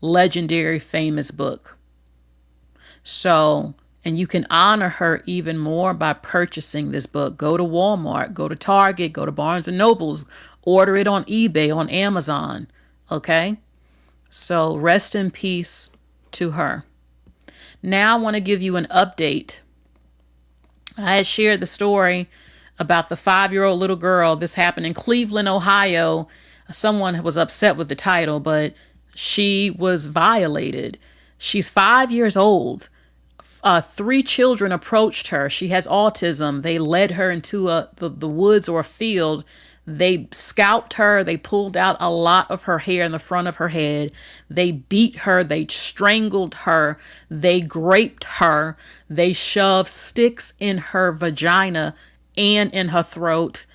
legendary, famous book. So, and you can honor her even more by purchasing this book. Go to Walmart, go to Target, go to Barnes and Nobles, order it on eBay, on Amazon. Okay? So rest in peace to her. Now I want to give you an update. I had shared the story about the 5-year-old little girl. This happened in Cleveland, Ohio. Someone was upset with the title, but she was violated. She's 5 years old. 3 children approached her. She has autism. They led her into the woods or a field. They scalped her. They pulled out a lot of her hair in the front of her head. They beat her. They strangled her. They raped her. They shoved sticks in her vagina and in her throat,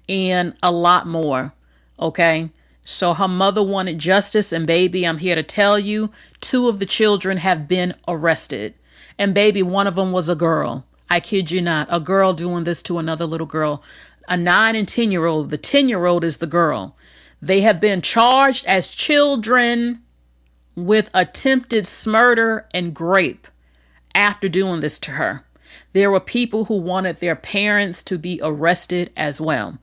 and a lot more. Okay? So her mother wanted justice, and baby, I'm here to tell you, 2 of the children have been arrested. And baby, one of them was a girl. I kid you not. A girl doing this to another little girl. A 9 and 10-year-old. The 10-year-old is the girl. They have been charged as children with attempted murder and rape after doing this to her. There were people who wanted their parents to be arrested as well.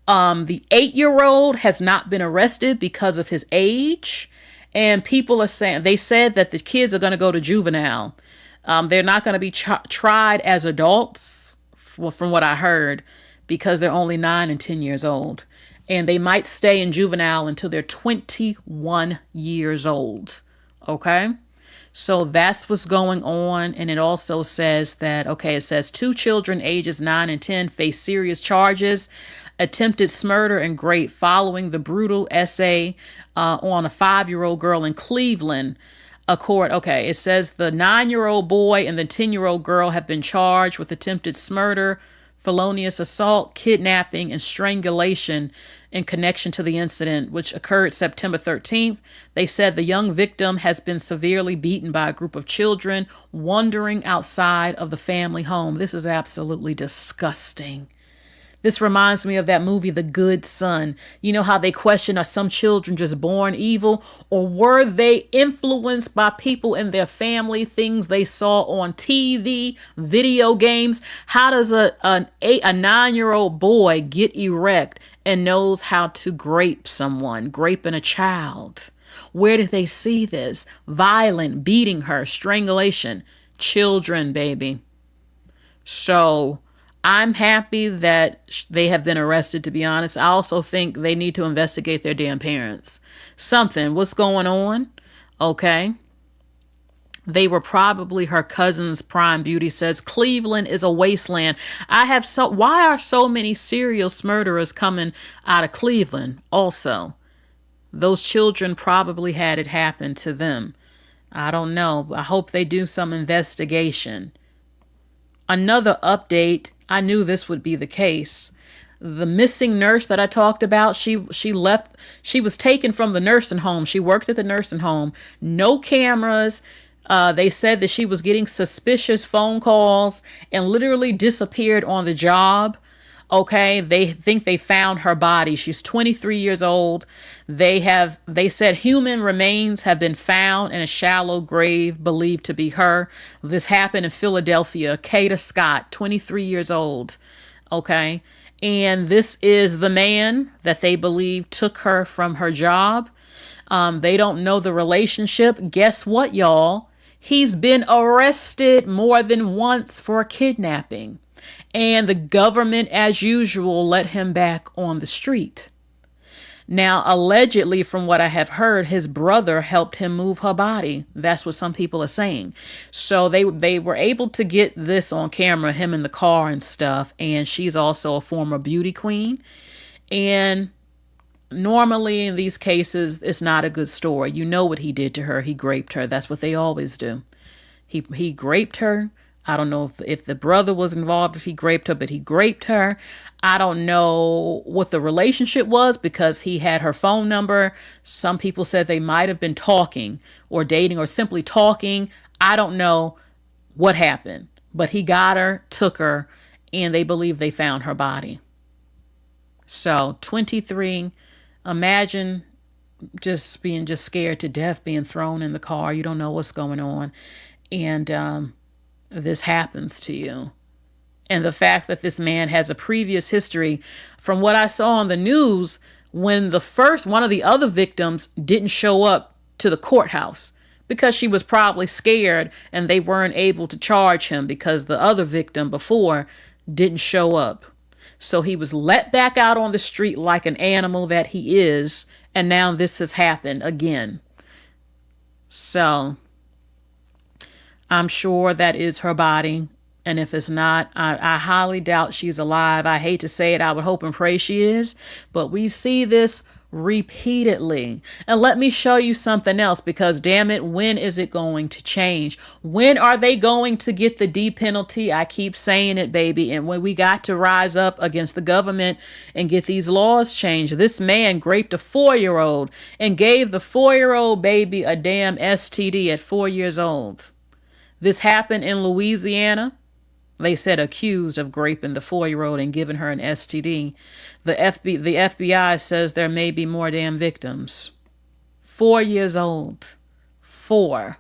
The 8-year-old has not been arrested because of his age. And people are saying, they said that the kids are going to go to juvenile. They're not going to be tried as adults, from what I heard, because they're only 9 and 10 years old. And they might stay in juvenile until they're 21 years old. Okay? So that's what's going on. And it also says that, it says 2 children ages 9 and 10 face serious charges, attempted murder and rape following the brutal essay on a 5-year-old girl in Cleveland. It says the 9-year-old boy and the 10-year-old girl have been charged with attempted murder felonious assault, kidnapping, and strangulation in connection to the incident, which occurred September 13th. They said the young victim has been severely beaten by a group of children wandering outside of the family home. This is absolutely disgusting. This reminds me of that movie, The Good Son. You know how they question, are some children just born evil, or were they influenced by people in their family, things they saw on TV, video games? How does a 9-year-old boy get erect and knows how to grape someone, graping a child? Where did they see this? Violent, beating her, strangulation. Children, baby. So I'm happy that they have been arrested, to be honest. I also think they need to investigate their damn parents. Something. What's going on? Okay. They were probably her cousin's. Prime Beauty says Cleveland is a wasteland. Why are so many serial murderers coming out of Cleveland also? Those children probably had it happen to them. I don't know. I hope they do some investigation. Another update, I knew this would be the case. The missing nurse that I talked about, she left, she was taken from the nursing home. She worked at the nursing home. No cameras. They said that she was getting suspicious phone calls and literally disappeared on the job. Okay, they think they found her body. She's 23 years old. They said human remains have been found in a shallow grave believed to be her. This happened in Philadelphia. Kata Scott, 23 years old. Okay, and this is the man that they believe took her from her job. They don't know the relationship. Guess what, y'all? He's been arrested more than once for kidnapping. And the government, as usual, let him back on the street. Now, allegedly, from what I have heard, his brother helped him move her body. That's what some people are saying. So they were able to get this on camera, him in the car and stuff. And she's also a former beauty queen. And normally in these cases, it's not a good story. You know what he did to her. He raped her. That's what they always do. He raped her. I don't know if the brother was involved, if he raped her, but he raped her. I don't know what the relationship was because he had her phone number. Some people said they might have been talking or dating or simply talking. I don't know what happened, but he got her, took her, and they believe they found her body. So 23, imagine just being scared to death, being thrown in the car. You don't know what's going on. And this happens to you. And the fact that this man has a previous history, from what I saw on the news, when one of the other victims didn't show up to the courthouse because she was probably scared and they weren't able to charge him because the other victim before didn't show up. So he was let back out on the street like an animal that he is. And now this has happened again. So I'm sure that is her body. And if it's not, I highly doubt she's alive. I hate to say it. I would hope and pray she is. But we see this repeatedly. And let me show you something else, because damn it, when is it going to change? When are they going to get the D penalty? I keep saying it, baby. And when we got to rise up against the government and get these laws changed. This man raped a 4-year-old and gave the 4-year-old baby a damn STD at 4 years old. This happened in Louisiana. They said accused of raping the 4-year-old and giving her an STD. The FBI says there may be more damn victims. 4 years old. 4.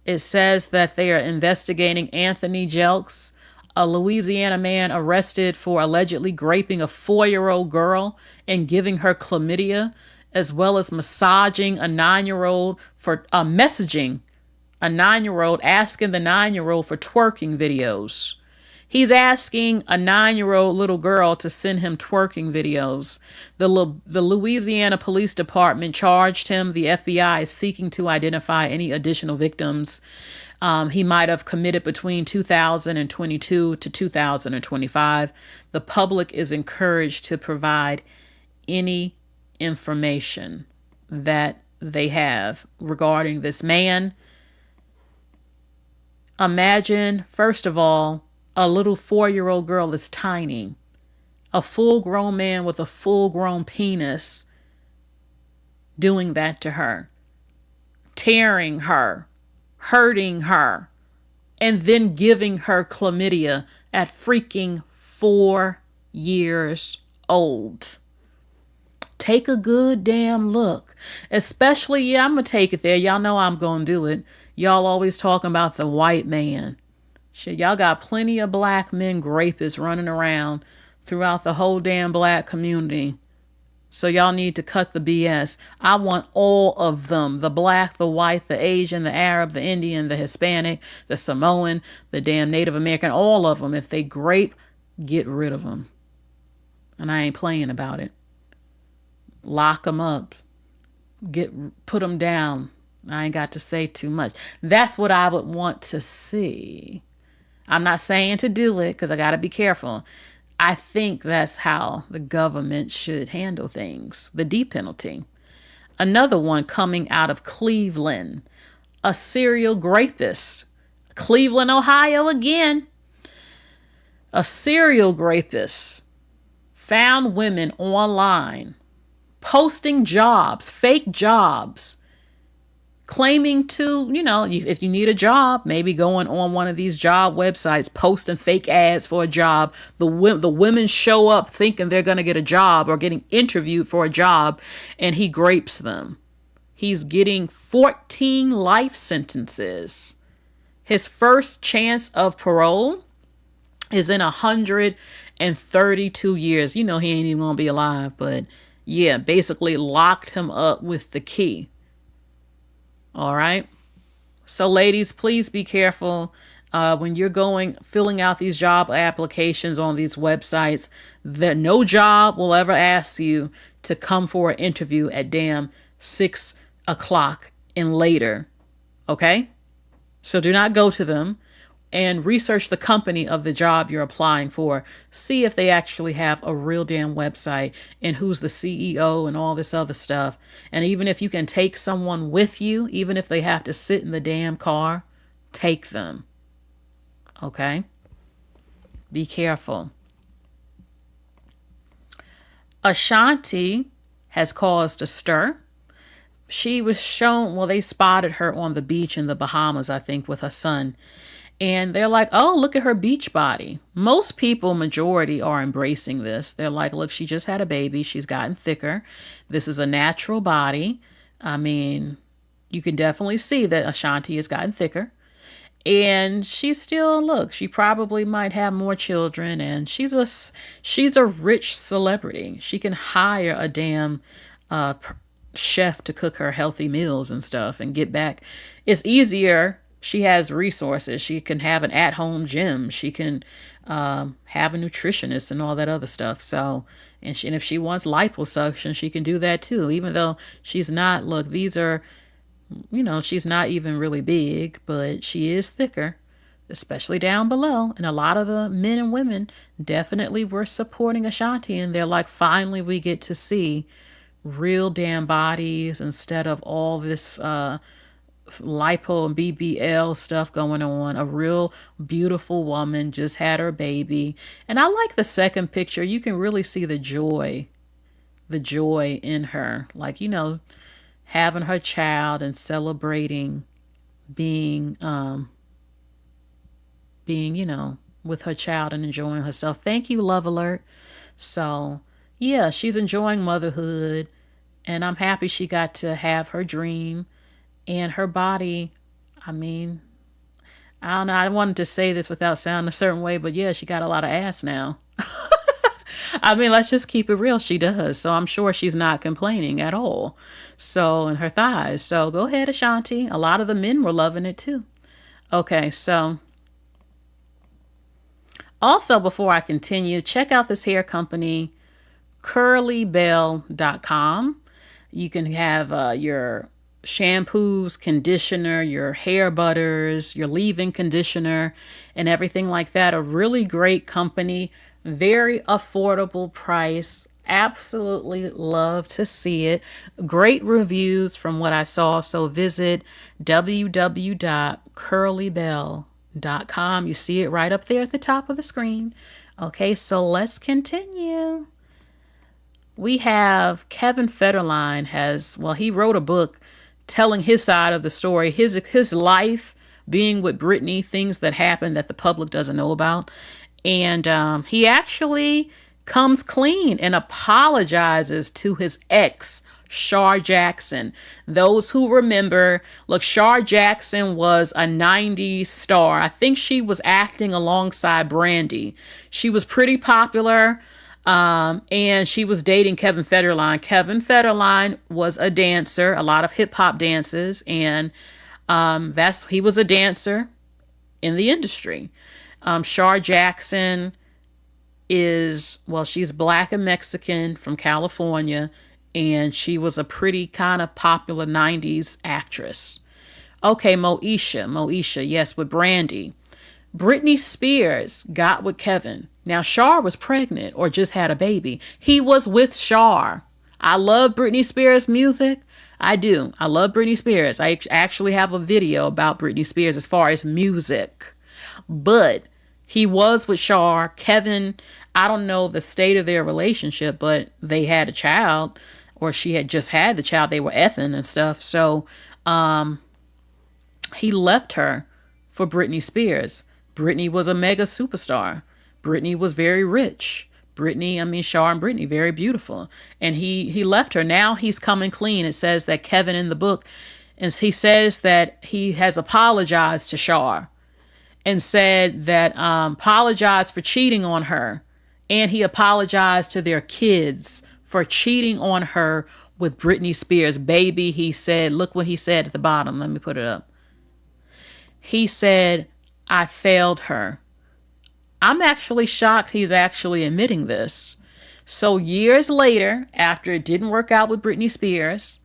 It says that they are investigating Anthony Jelks, a Louisiana man arrested for allegedly raping a 4-year-old girl and giving her chlamydia, as well as massaging a 9-year-old for messaging a 9-year-old, asking the 9-year-old for twerking videos. He's asking a 9-year-old little girl to send him twerking videos. The Louisiana Police Department charged him. The FBI is seeking to identify any additional victims. He might have committed between 2022 to 2025. The public is encouraged to provide any information that they have regarding this man. Imagine, first of all, a little 4-year-old girl is tiny. A full-grown man with a full-grown penis doing that to her, tearing her, hurting her, and then giving her chlamydia at freaking 4 years old. Take a good damn look. Especially, yeah, I'm going to take it there. Y'all know I'm going to do it. Y'all always talking about the white man. Shit, y'all got plenty of black men rapists running around throughout the whole damn black community. So y'all need to cut the BS. I want all of them. The black, the white, the Asian, the Arab, the Indian, the Hispanic, the Samoan, the damn Native American, all of them. If they grape, get rid of them. And I ain't playing about it. Lock them up. Put them down. I ain't got to say too much. That's what I would want to see. I'm not saying to do it because I got to be careful. I think that's how the government should handle things. The death penalty. Another one coming out of Cleveland. A serial rapist. Cleveland, Ohio again. A serial rapist found women online posting jobs, fake jobs, claiming to, if you need a job, maybe going on one of these job websites, posting fake ads for a job. The women show up thinking they're going to get a job or getting interviewed for a job, and he grapes them. He's getting 14 life sentences. His first chance of parole is in 132 years. He ain't even going to be alive, but yeah, basically locked him up with the key. All right. So ladies, please be careful when you're filling out these job applications on these websites. That no job will ever ask you to come for an interview at damn 6 o'clock and later. Okay. So do not go to them. And research the company of the job you're applying for. See if they actually have a real damn website and who's the CEO and all this other stuff. And even if you can take someone with you, even if they have to sit in the damn car, take them. Okay? Be careful. Ashanti has caused a stir. She was shown, they spotted her on the beach in the Bahamas, I think, with her son. And they're like, oh, look at her beach body. Most people, majority, are embracing this. They're like, look, she just had a baby. She's gotten thicker. This is a natural body. I mean, you can definitely see that Ashanti has gotten thicker. And she's still, she probably might have more children. And she's a rich celebrity. She can hire a damn chef to cook her healthy meals and stuff and get back. It's easier. She has resources. She can have an at-home gym. She can have a nutritionist and all that other stuff. So, and if she wants liposuction, she can do that too. Even though she's not, these are, she's not even really big, but she is thicker, especially down below. And a lot of the men and women definitely were supporting Ashanti. And they're like, finally, we get to see real damn bodies instead of all this lipo and BBL stuff going on. A real beautiful woman just had her baby. And I like the second picture. You can really see the joy in her. Having her child and celebrating being, with her child and enjoying herself. Thank you, Love Alert. So, yeah, she's enjoying motherhood. And I'm happy she got to have her dream. And her body, I mean, I don't know. I wanted to say this without sounding a certain way, but yeah, she got a lot of ass now. I mean, let's just keep it real. She does. So I'm sure she's not complaining at all. So, and her thighs. So go ahead, Ashanti. A lot of the men were loving it too. Okay, so also before I continue, check out this hair company, curlybell.com. You can have your shampoos, conditioner, your hair butters, your leave-in conditioner, and everything like that. A really great company, very affordable price. Absolutely love to see it. Great reviews from what I saw. So visit www.curlybell.com. FACBOOK.com. You see it right up there at the top of the screen. Okay, so let's continue. We have Kevin Federline he wrote a book telling his side of the story, his life being with Britney, things that happened that the public doesn't know about. And he actually comes clean and apologizes to his ex, Shar Jackson. Those who remember, look, Shar Jackson was a 90s star. I think she was acting alongside Brandy. She was pretty popular. And she was dating Kevin Federline. Kevin Federline was a dancer, a lot of hip hop dances, and he was a dancer in the industry. Shar Jackson she's black and Mexican from California, and she was a pretty kind of popular 90s actress. Okay, Moesha, yes, with Brandy. Britney Spears got with Kevin. Now, Shar was pregnant or just had a baby. He was with Shar. I love Britney Spears music. I do. I love Britney Spears. I actually have a video about Britney Spears as far as music. But he was with Shar. Kevin, I don't know the state of their relationship, but they had a child, or she had just had the child. They were effing and stuff. So he left her for Britney Spears. Britney was a mega superstar. Britney was very rich. Shar and Britney, very beautiful. And he left her. Now he's coming clean. It says that Kevin in the book, and he says that he has apologized to Shar and said that apologized for cheating on her. And he apologized to their kids for cheating on her with Britney Spears. Baby, he said, look what he said at the bottom. Let me put it up. He said, I failed her. I'm actually shocked he's actually admitting this. So years later, after it didn't work out with Britney Spears,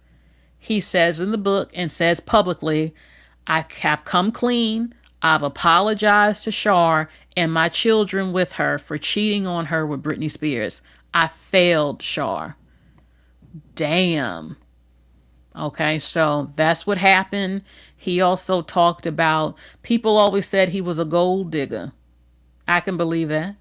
he says in the book and says publicly, I have come clean. I've apologized to Shar and my children with her for cheating on her with Britney Spears. I failed Shar. Damn. Okay, so that's what happened. He also talked about, people always said he was a gold digger. I can believe that.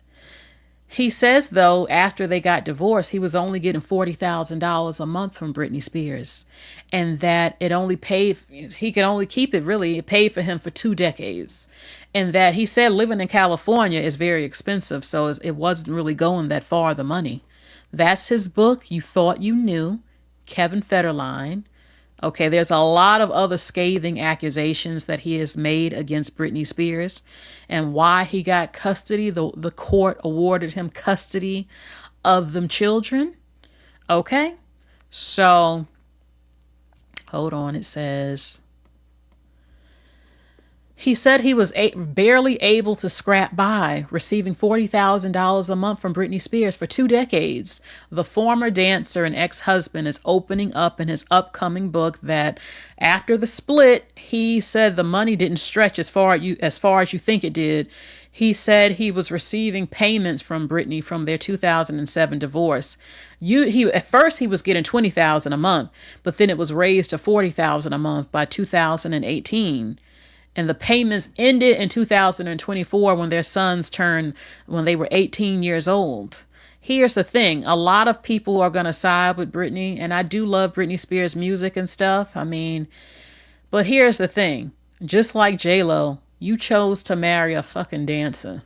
He says, though, after they got divorced, he was only getting $40,000 a month from Britney Spears. And that he could only keep it, really, it paid for him for 2 decades. And that he said living in California is very expensive, so it wasn't really going that far, the money. That's his book, You Thought You Knew, Kevin Federline. Okay, there's a lot of other scathing accusations that he has made against Britney Spears, and why he got custody. The court awarded him custody of them children. Okay, so hold on. It says he said he was barely able to scrap by, receiving $40,000 a month from Britney Spears for 2 decades. The former dancer and ex-husband is opening up in his upcoming book that after the split, he said the money didn't stretch as far as you think it did. He said he was receiving payments from Britney from their 2007 divorce. At first he was getting $20,000 a month, but then it was raised to $40,000 a month by 2018. And the payments ended in 2024 when their sons when they were 18 years old. Here's the thing. A lot of people are going to side with Britney, and I do love Britney Spears music and stuff. But here's the thing. Just like J.Lo, you chose to marry a fucking dancer.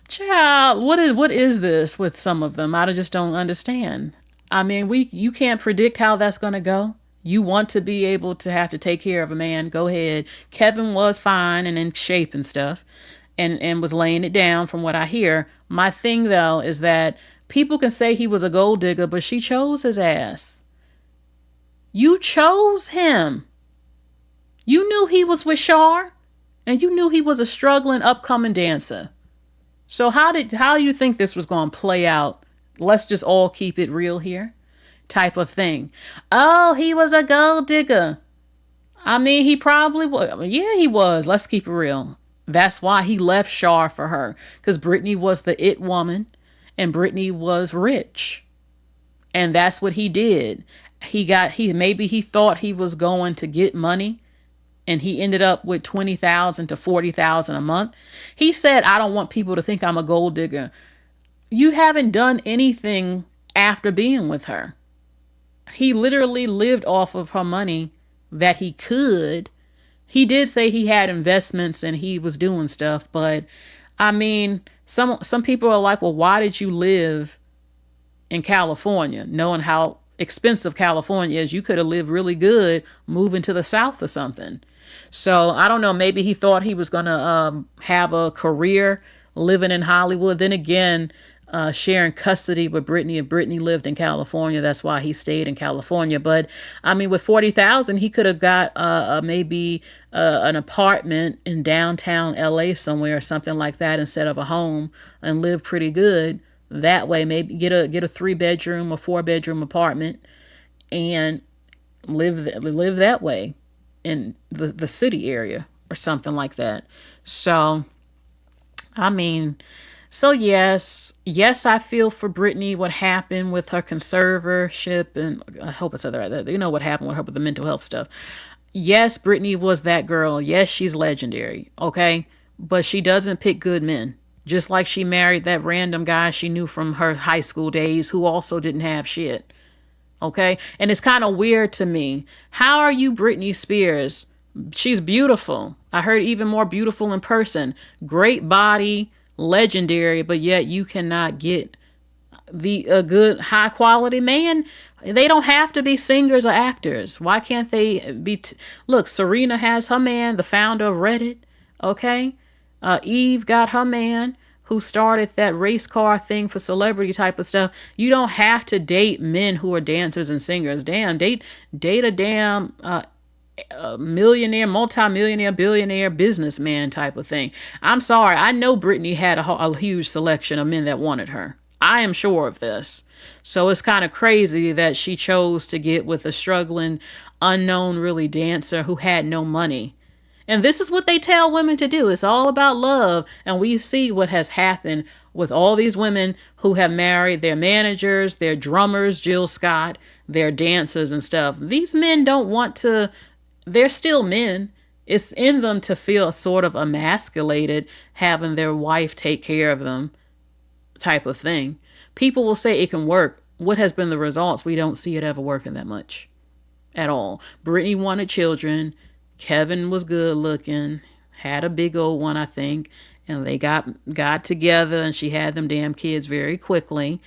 Child, what is this with some of them? I just don't understand. You can't predict how that's going to go. You want to be able to have to take care of a man, go ahead. Kevin was fine and in shape and stuff and was laying it down from what I hear. My thing, though, is that people can say he was a gold digger, but she chose his ass. You chose him. You knew he was with Shar, and you knew he was a struggling upcoming dancer. So how do you think this was going to play out? Let's just all keep it real here. Type of thing. Oh, he was a gold digger. He probably was. Yeah, he was. Let's keep it real. That's why he left Shar for her, because Britney was the it woman and Britney was rich. And that's what he did. Maybe he thought he was going to get money and he ended up with 20,000 to 40,000 a month. He said, I don't want people to think I'm a gold digger. You haven't done anything after being with her. He literally lived off of her money that he could. He did say he had investments and he was doing stuff, but I mean, some people are like, well, why did you live in California, knowing how expensive California is? You could have lived really good moving to the South or something. So I don't know. Maybe he thought he was going to have a career living in Hollywood. Then again, sharing custody with Brittany, and Brittany lived in California. That's why he stayed in California. But I mean, with 40,000, he could have got maybe an apartment in downtown LA somewhere or something like that instead of a home, and live pretty good that way. Maybe get a 3-bedroom or 4-bedroom apartment and live that way in the city area or something like that. So I mean, so yes, I feel for Brittany, what happened with her conservatorship, and I hope it's other right. You know what happened with her with the mental health stuff. Yes, Brittany was that girl. Yes, she's legendary. Okay, but she doesn't pick good men. Just like she married that random guy she knew from her high school days who also didn't have shit. Okay, and it's kind of weird to me. How are you Britney Spears? She's beautiful. I heard even more beautiful in person. Great body, legendary, but yet you cannot get a good high quality man. They don't have to be singers or actors. Why can't they be? Look, Serena has her man, the founder of Reddit. Okay, Eve got her man who started that race car thing for celebrity type of stuff. You don't have to date men who are dancers and singers. Damn, date a damn millionaire, multimillionaire, billionaire, businessman type of thing. I'm sorry. I know Britney had a huge selection of men that wanted her. I am sure of this. So it's kind of crazy that she chose to get with a struggling, unknown, really dancer who had no money. And this is what they tell women to do. It's all about love. And we see what has happened with all these women who have married their managers, their drummers, Jill Scott, their dancers and stuff. These men don't want to, they're still men. It's in them to feel sort of emasculated, having their wife take care of them type of thing. People will say it can work. What has been the results? We don't see it ever working that much at all. Brittany wanted children. Kevin was good looking, had a big old one, I think, and they got together and she had them damn kids very quickly.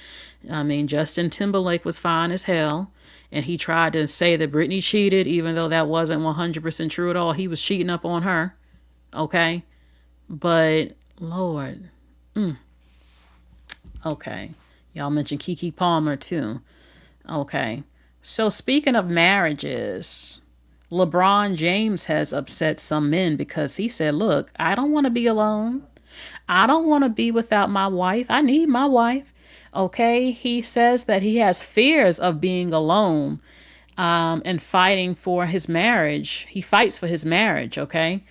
I mean, Justin Timberlake was fine as hell, and he tried to say that Britney cheated, even though that wasn't 100% true at all. He was cheating up on her, okay? But, Lord, okay. Y'all mentioned Keke Palmer, too. Okay. So, speaking of marriages, LeBron James has upset some men because he said, look, I don't want to be alone. I don't want to be without my wife. I need my wife. Okay. He says that he has fears of being alone and fighting for his marriage. He fights for his marriage. Okay.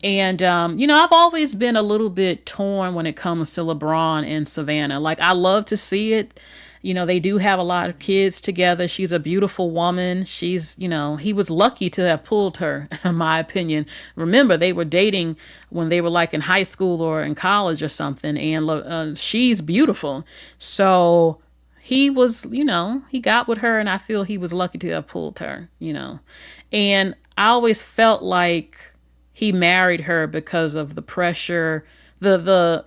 And, I've always been a little bit torn when it comes to LeBron and Savannah. Like, I love to see it. They do have a lot of kids together. She's a beautiful woman. She's, he was lucky to have pulled her, in my opinion. Remember, they were dating when they were like in high school or in college or something. And she's beautiful. So he was, he got with her, and I feel he was lucky to have pulled her, And I always felt like he married her because of the pressure, the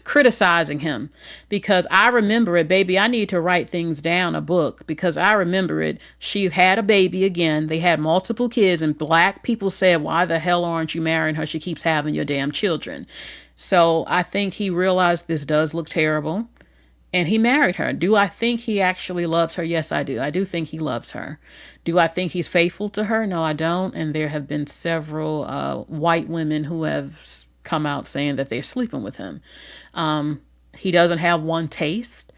criticizing him, because I remember it, baby. I need to write things down, a book, because I remember it. She had a baby again. They had multiple kids, and black people said, why the hell aren't you marrying her? She keeps having your damn children. So I think he realized this does look terrible, and he married her. Do I think he actually loves her? Yes, I do. I do think he loves her. Do I think he's faithful to her? No, I don't. And there have been several white women who have come out saying that they're sleeping with him. He doesn't have one taste.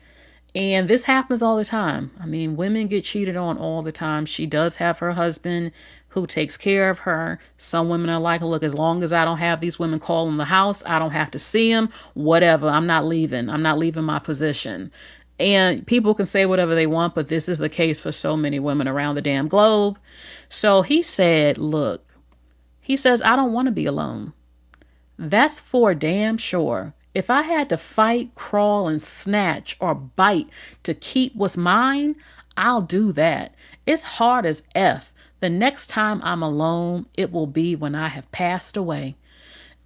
And this happens all the time. I mean, women get cheated on all the time. She does have her husband who takes care of her. Some women are like, look, as long as I don't have these women calling the house, I don't have to see them, whatever. I'm not leaving. I'm not leaving my position. And people can say whatever they want, but this is the case for so many women around the damn globe. So he said, look, He says, I don't want to be alone. That's for damn sure. If I had to fight, crawl, and snatch or bite to keep what's mine, I'll do that. It's hard as F. The next time I'm alone, it will be when I have passed away.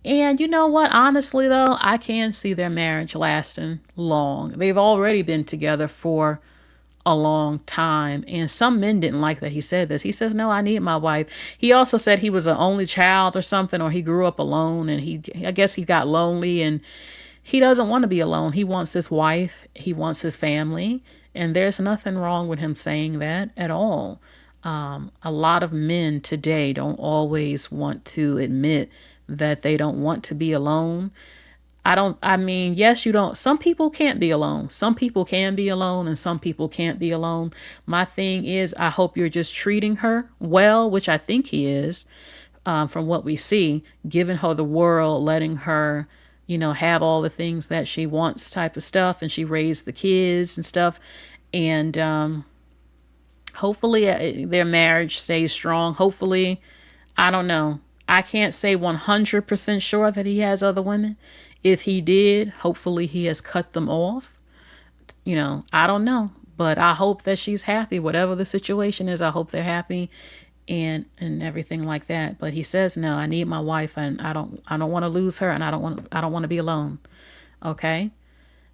And you know what? Honestly, though, I can see their marriage lasting long. They've already been together for a long time. And some men didn't like that he said this. He says, no, I need my wife. He also said he was an only child or something, or he grew up alone and I guess he got lonely and he doesn't want to be alone. He wants his wife. He wants his family. And there's nothing wrong with him saying that at all. A lot of men today don't always want to admit that they don't want to be alone. Yes, you don't. Some people can't be alone. Some people can be alone and some people can't be alone. My thing is, I hope you're just treating her well, which I think he is, from what we see, giving her the world, letting her, have all the things that she wants type of stuff. And she raised the kids and stuff. And hopefully their marriage stays strong. Hopefully, I don't know. I can't say 100% sure that he has other women. If he did, hopefully he has cut them off. I don't know. But I hope that she's happy. Whatever the situation is, I hope they're happy and everything like that. But he says, no, I need my wife and I don't want to lose her and I don't want to be alone. Okay?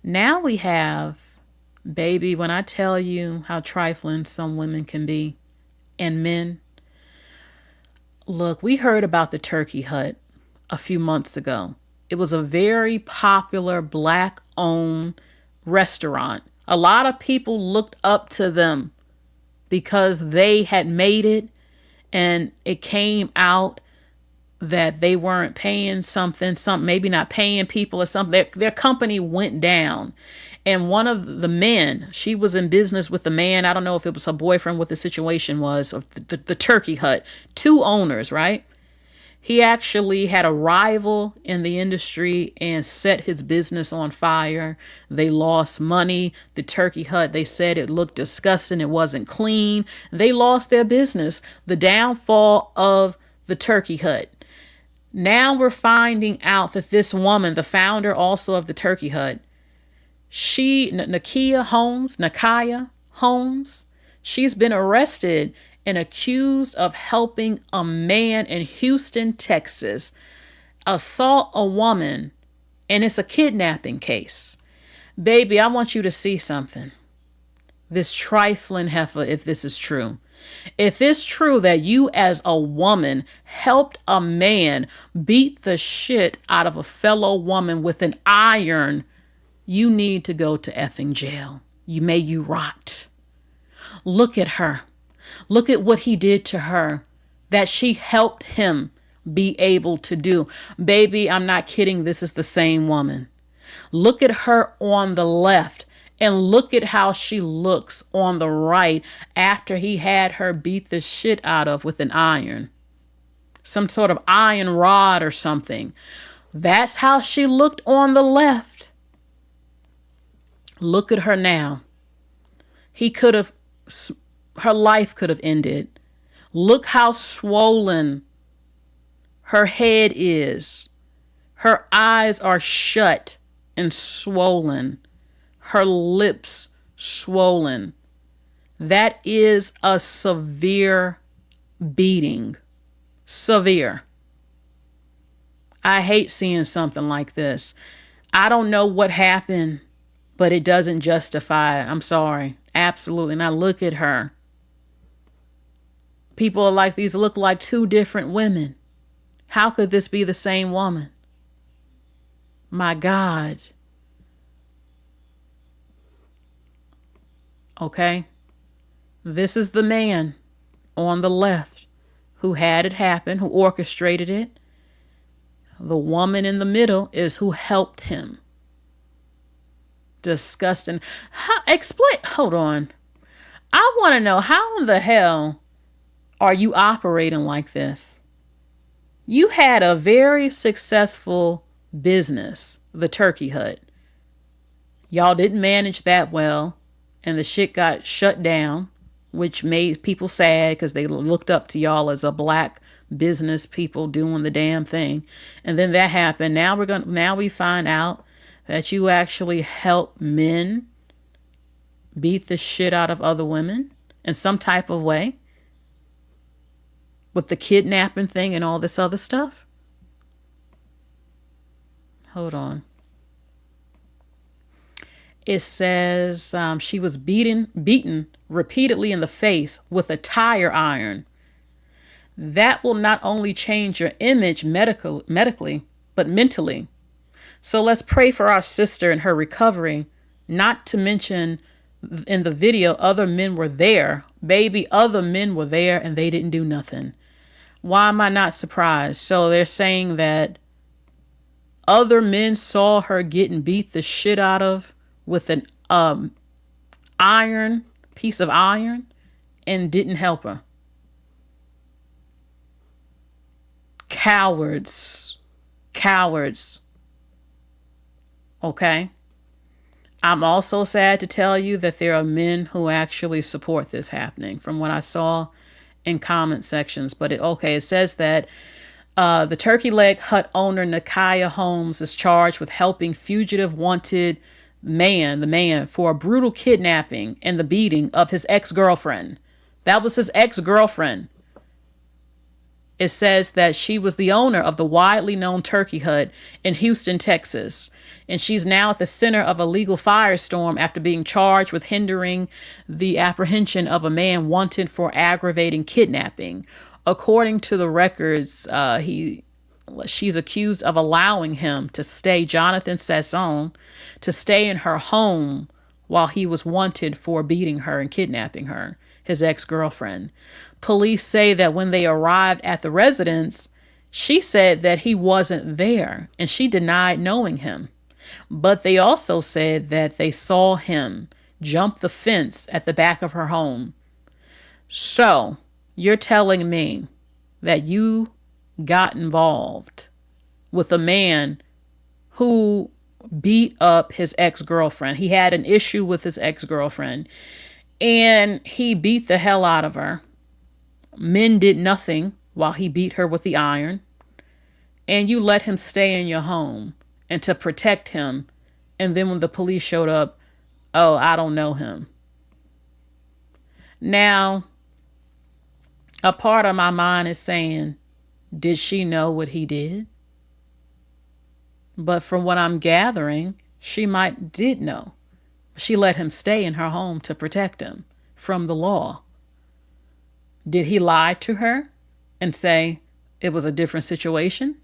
Now we have, baby, when I tell you how trifling some women can be and men. Look, we heard about the Turkey Hut a few months ago. It was a very popular Black-owned restaurant. A lot of people looked up to them because they had made it and it came out that they weren't paying something, maybe not paying people or something. Their company went down. And one of the men, she was in business with the man. I don't know if it was her boyfriend, what the situation was, of the Turkey Hut. 2 owners, right? He actually had a rival in the industry and set his business on fire. They lost money. The Turkey Hut, they said it looked disgusting. It wasn't clean. They lost their business. The downfall of the Turkey Hut. Now we're finding out that this woman, the founder also of the Turkey Hut, Nakia Holmes, she's been arrested and accused of helping a man in Houston, Texas, assault a woman, and it's a kidnapping case. Baby, I want you to see something. This trifling heifer, if this is true. If it's true that you as a woman helped a man beat the shit out of a fellow woman with an iron, you need to go to effing jail. You rot. Look at her. Look at what he did to her that she helped him be able to do. Baby, I'm not kidding. This is the same woman. Look at her on the left and look at how she looks on the right after he had her beat the shit out of with an iron. Some sort of iron rod or something. That's how she looked on the left. Look at her now. Her life could have ended. Look how swollen her head is. Her eyes are shut and swollen. Her lips swollen. That is a severe beating. Severe. I hate seeing something like this. I don't know what happened, but it doesn't justify it. I'm sorry. Absolutely. Now look at her. People are like, these look like 2 different women. How could this be the same woman? My God. Okay. This is the man on the left who had it happen, who orchestrated it. The woman in the middle is who helped him. Disgusting. Hold on. I want to know, how in the hell are you operating like this? You had a very successful business, the Turkey Hut. Y'all didn't manage that well, and the shit got shut down. which made people sad because they looked up to y'all as a black business people doing the damn thing. And then that happened. Now we find out that you actually help men beat the shit out of other women in some type of way with the kidnapping thing and all this other stuff. Hold on. It says she was beaten repeatedly in the face with a tire iron. That will not only change your image medically, but mentally. So let's pray for our sister and her recovery. Not to mention, in the video, other men were there. Baby, other men were there and they didn't do nothing. Why am I not surprised? So they're saying that other men saw her getting beat the shit out of with an piece of iron and didn't help her. Cowards. Okay. I'm also sad to tell you that there are men who actually support this happening from what I saw in comment sections. But it says that the Turkey Leg Hut owner Nakiah Holmes is charged with helping fugitive wanted the man for a brutal kidnapping and the beating of his ex-girlfriend. That was his ex-girlfriend. It says that she was the owner of the widely known Turkey Hut in Houston, Texas, and she's now at the center of a legal firestorm after being charged with hindering the apprehension of a man wanted for aggravating kidnapping. According to the records, she's accused of allowing him to stay, Jonathan Sasson, to stay in her home while he was wanted for beating her and kidnapping her, his ex-girlfriend. Police say that when they arrived at the residence, she said that he wasn't there and she denied knowing him. But they also said that they saw him jump the fence at the back of her home. So you're telling me that you got involved with a man who beat up his ex-girlfriend. He had an issue with his ex-girlfriend and he beat the hell out of her. Men did nothing while he beat her with the iron. And you let him stay in your home and to protect him. And then when the police showed up, oh, I don't know him. Now, a part of my mind is saying, did she know what he did? But from what I'm gathering, she did know. She let him stay in her home to protect him from the law. Did he lie to her and say it was a different situation?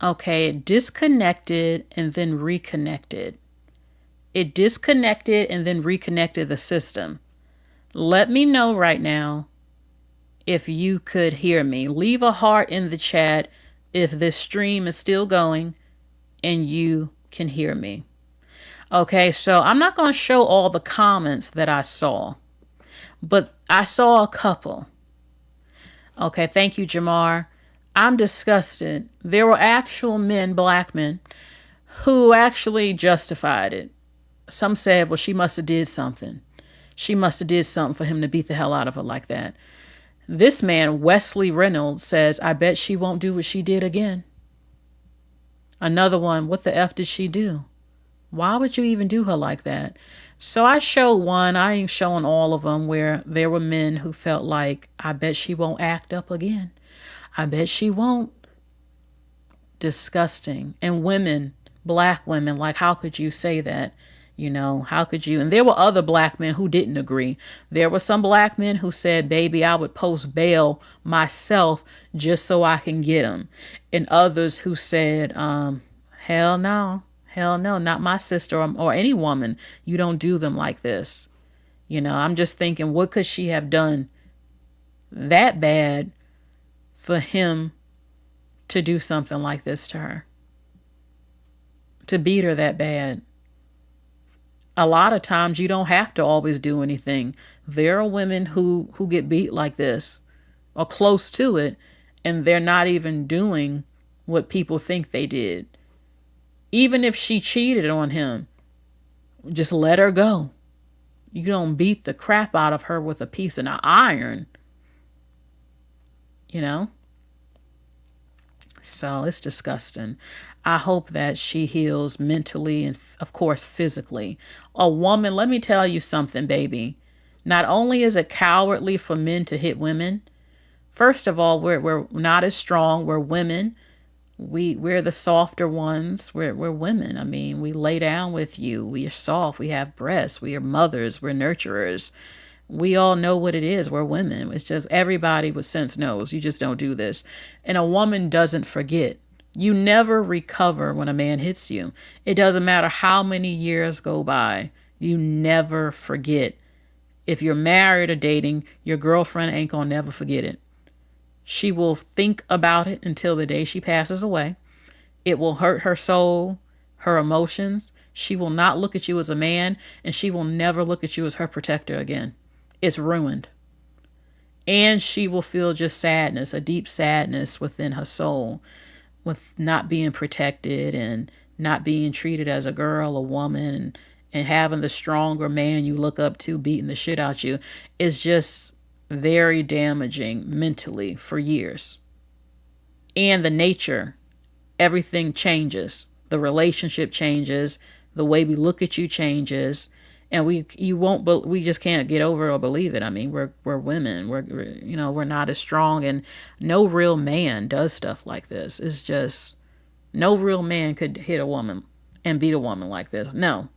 Okay, it disconnected and then reconnected. It disconnected and then reconnected the system. Let me know right now if you could hear me. Leave a heart in the chat if this stream is still going and you can hear me. Okay, so I'm not going to show all the comments that I saw, but I saw a couple. Okay, thank you, Jamar. I'm disgusted. There were actual men, black men, who actually justified it. Some said, well, she must have did something. She must have did something for him to beat the hell out of her like that. This man, Wesley Reynolds, says, I bet she won't do what she did again. Another one, what the F did she do? Why would you even do her like that? So I showed one, I ain't showing all of them, where there were men who felt like, I bet she won't act up again. I bet she won't. Disgusting. And women, black women, like, how could you say that? You know, how could you? And there were other black men who didn't agree. There were some black men who said, baby, I would post bail myself just so I can get him. And others who said, hell no, not my sister or any woman. You don't do them like this. You know, I'm just thinking, what could she have done that bad for him to do something like this to her? To beat her that bad? A lot of times you don't have to always do anything. There are women who get beat like this or close to it, and they're not even doing what people think they did. Even if she cheated on him, just let her go. You don't beat the crap out of her with a piece of iron, you know? So it's disgusting. I hope that she heals mentally and, of course, physically. A woman, let me tell you something, baby. Not only is it cowardly for men to hit women, first of all, we're not as strong. We're women. We're the softer ones. We're women. I mean, we lay down with you. We are soft. We have breasts. We are mothers. We're nurturers. We all know what it is. We're women. It's just everybody with sense knows. You just don't do this. And a woman doesn't forget. You never recover when a man hits you. It doesn't matter how many years go by. You never forget. If you're married or dating, your girlfriend ain't gonna never forget it. She will think about it until the day she passes away. It will hurt her soul, her emotions. She will not look at you as a man, and she will never look at you as her protector again. It's ruined. And she will feel just sadness, a deep sadness within her soul, with not being protected and not being treated as a girl, a woman, and having the stronger man you look up to beating the shit out you. Is just very damaging mentally for years. And the nature, everything changes. The relationship changes. The way we look at you changes. And we just can't get over it or believe it. I mean, we're women. We're not as strong, and no real man does stuff like this. It's just no real man could hit a woman and beat a woman like this. No.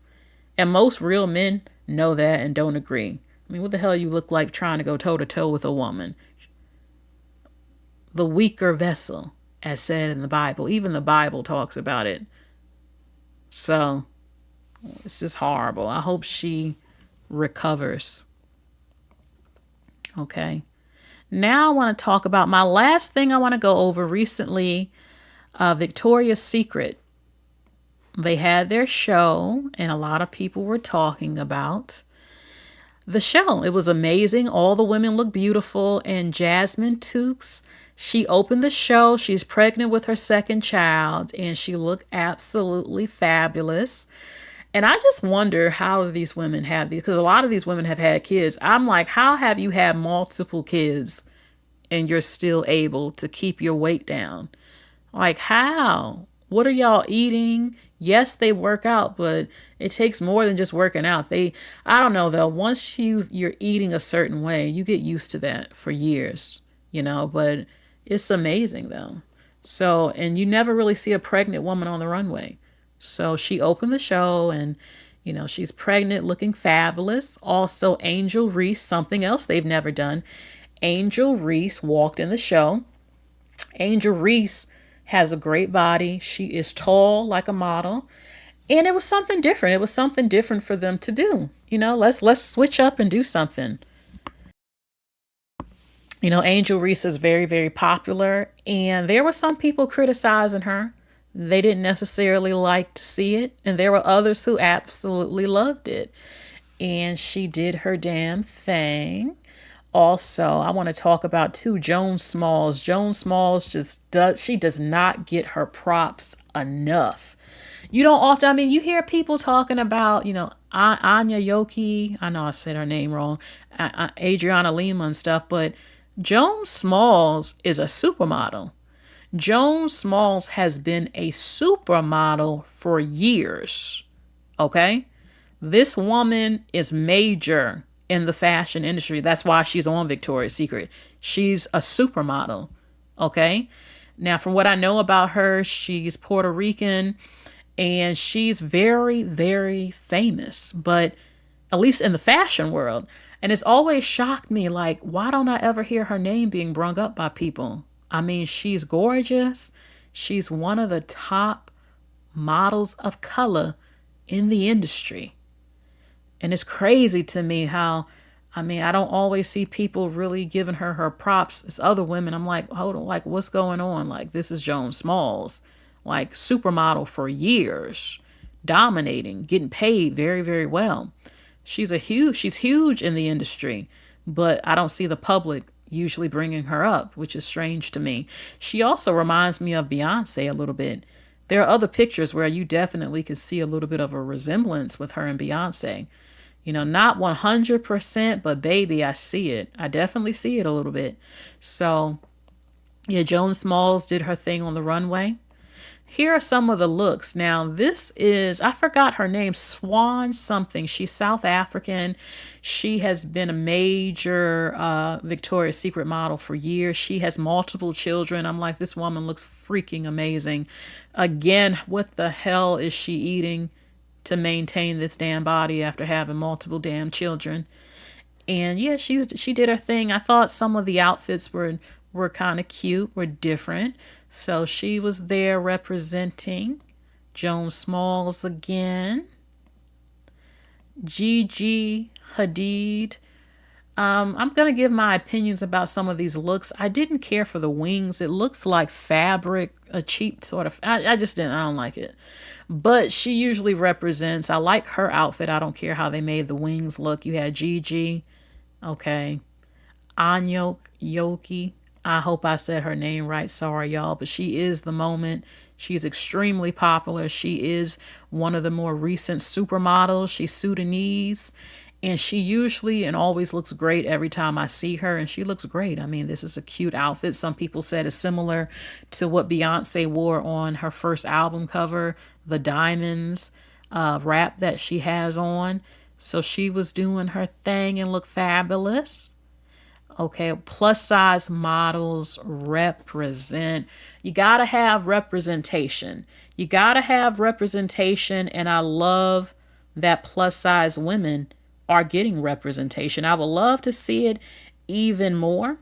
And most real men know that and don't agree. I mean, what the hell you look like trying to go toe to toe with a woman? The weaker vessel, as said in the Bible. Even the Bible talks about it. So it's just horrible. I hope she recovers. Okay. Now I want to talk about my last thing I want to go over recently. Victoria's Secret. They had their show, and a lot of people were talking about the show. It was amazing. All the women look beautiful. And Jasmine Tukes, she opened the show. She's pregnant with her second child, and she looked absolutely fabulous. And I just wonder how these women have these, because a lot of these women have had kids. I'm like, how have you had multiple kids and you're still able to keep your weight down? Like, how? What are y'all eating? Yes, they work out, but it takes more than just working out. I don't know though. Once you're eating a certain way, you get used to that for years, but it's amazing though. So, and you never really see a pregnant woman on the runway. So she opened the show and, she's pregnant, looking fabulous. Also, Angel Reese, something else they've never done. Angel Reese walked in the show. Angel Reese has a great body. She is tall like a model. And it was something different. It was something different for them to do. Let's switch up and do something. Angel Reese is very, very popular. And there were some people criticizing her. They didn't necessarily like to see it. And there were others who absolutely loved it. And she did her damn thing. Also, I want to talk about too, Joan Smalls. Joan Smalls she does not get her props enough. You don't often, you hear people talking about, Anya Yoki. I know I said her name wrong. Adriana Lima and stuff, but Joan Smalls is a supermodel. Joan Smalls has been a supermodel for years. Okay? This woman is major in the fashion industry. That's why she's on Victoria's Secret. She's a supermodel. Okay? Now, from what I know about her, she's Puerto Rican and she's very, very famous, but at least in the fashion world. And it's always shocked me, like, why don't I ever hear her name being brung up by people? She's gorgeous. She's one of the top models of color in the industry. And it's crazy to me how, I don't always see people really giving her props as other women. I'm like, hold on, like, what's going on? Like, this is Joan Smalls, like, supermodel for years, dominating, getting paid very, very well. She's huge in the industry, but I don't see the public usually bringing her up, which is strange to me. She also reminds me of Beyonce a little bit. There are other pictures where you definitely can see a little bit of a resemblance with her and Beyonce. You know, not 100%, but baby, I see it. I definitely see it a little bit. So, yeah, Joan Smalls did her thing on the runway. Here are some of the looks. Now, this is, I forgot her name, Swan something. She's South African. She has been a major Victoria's Secret model for years. She has multiple children. I'm like, this woman looks freaking amazing. Again, what the hell is she eating to maintain this damn body after having multiple damn children? And yeah, she did her thing. I thought some of the outfits were kind of cute, were different. So she was there representing Joan Smalls again. Gigi Hadid. I'm going to give my opinions about some of these looks. I didn't care for the wings. It looks like fabric, a cheap sort of, I don't like it. But she usually represents, I like her outfit. I don't care how they made the wings look. You had Gigi, okay, Anyok, Yoki. I hope I said her name right. Sorry, y'all. But she is the moment. She's extremely popular. She is one of the more recent supermodels. She's Sudanese. And she usually and always looks great every time I see her. And she looks great. I mean, this is a cute outfit. Some people said it's similar to what Beyonce wore on her first album cover, the diamonds wrap that she has on. So she was doing her thing and looked fabulous. Okay, plus size models represent. You got to have representation. You got to have representation. And I love that plus size women are getting representation. I would love to see it even more.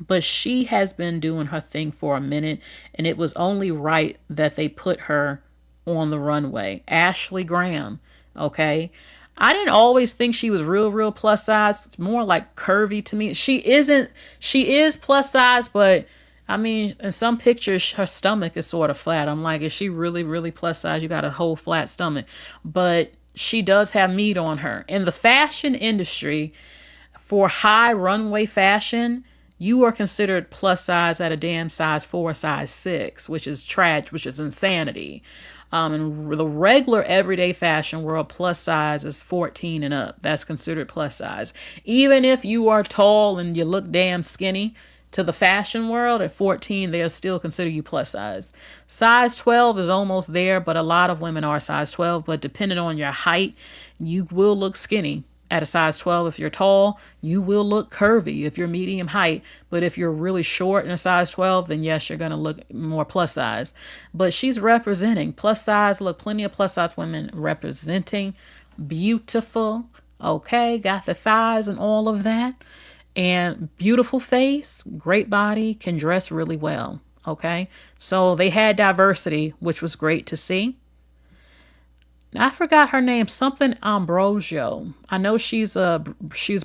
But she has been doing her thing for a minute. And it was only right that they put her on the runway. Ashley Graham, okay? I didn't always think she was real plus size. It's more like curvy to me. She is plus size, but I mean, in some pictures, her stomach is sort of flat. I'm like, is she really plus size? You got a whole flat stomach. But she does have meat on her. In the fashion industry, for high runway fashion, you are considered plus size at a damn size 4, size 6, which is trash, which is insanity. In the regular everyday fashion world, plus size is 14 and up. That's considered plus size. Even if you are tall and you look damn skinny, to the fashion world at 14, they'll still consider you plus size. Size 12 is almost there, but a lot of women are size 12. But depending on your height, you will look skinny. At a size 12, if you're tall, you will look curvy if you're medium height. But if you're really short in a size 12, then yes, you're going to look more plus size. But she's representing plus size. Look, plenty of plus size women representing. Beautiful. Okay, got the thighs and all of that. And beautiful face, great body, can dress really well. Okay, so they had diversity, which was great to see. I forgot her name, something Ambrosio. I know she's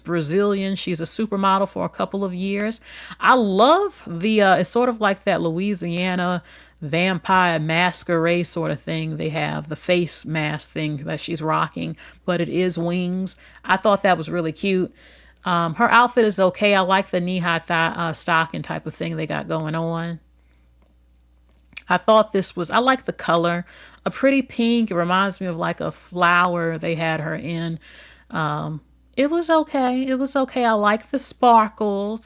Brazilian. She's a supermodel for a couple of years. I love it's sort of like that Louisiana vampire masquerade sort of thing. They have the face mask thing that she's rocking, but it is wings. I thought that was really cute. Her outfit is okay. I like the knee-high stocking type of thing they got going on. I thought I like the color. A pretty pink. It reminds me of like a flower they had her in. It was okay. It was okay. I like the sparkles.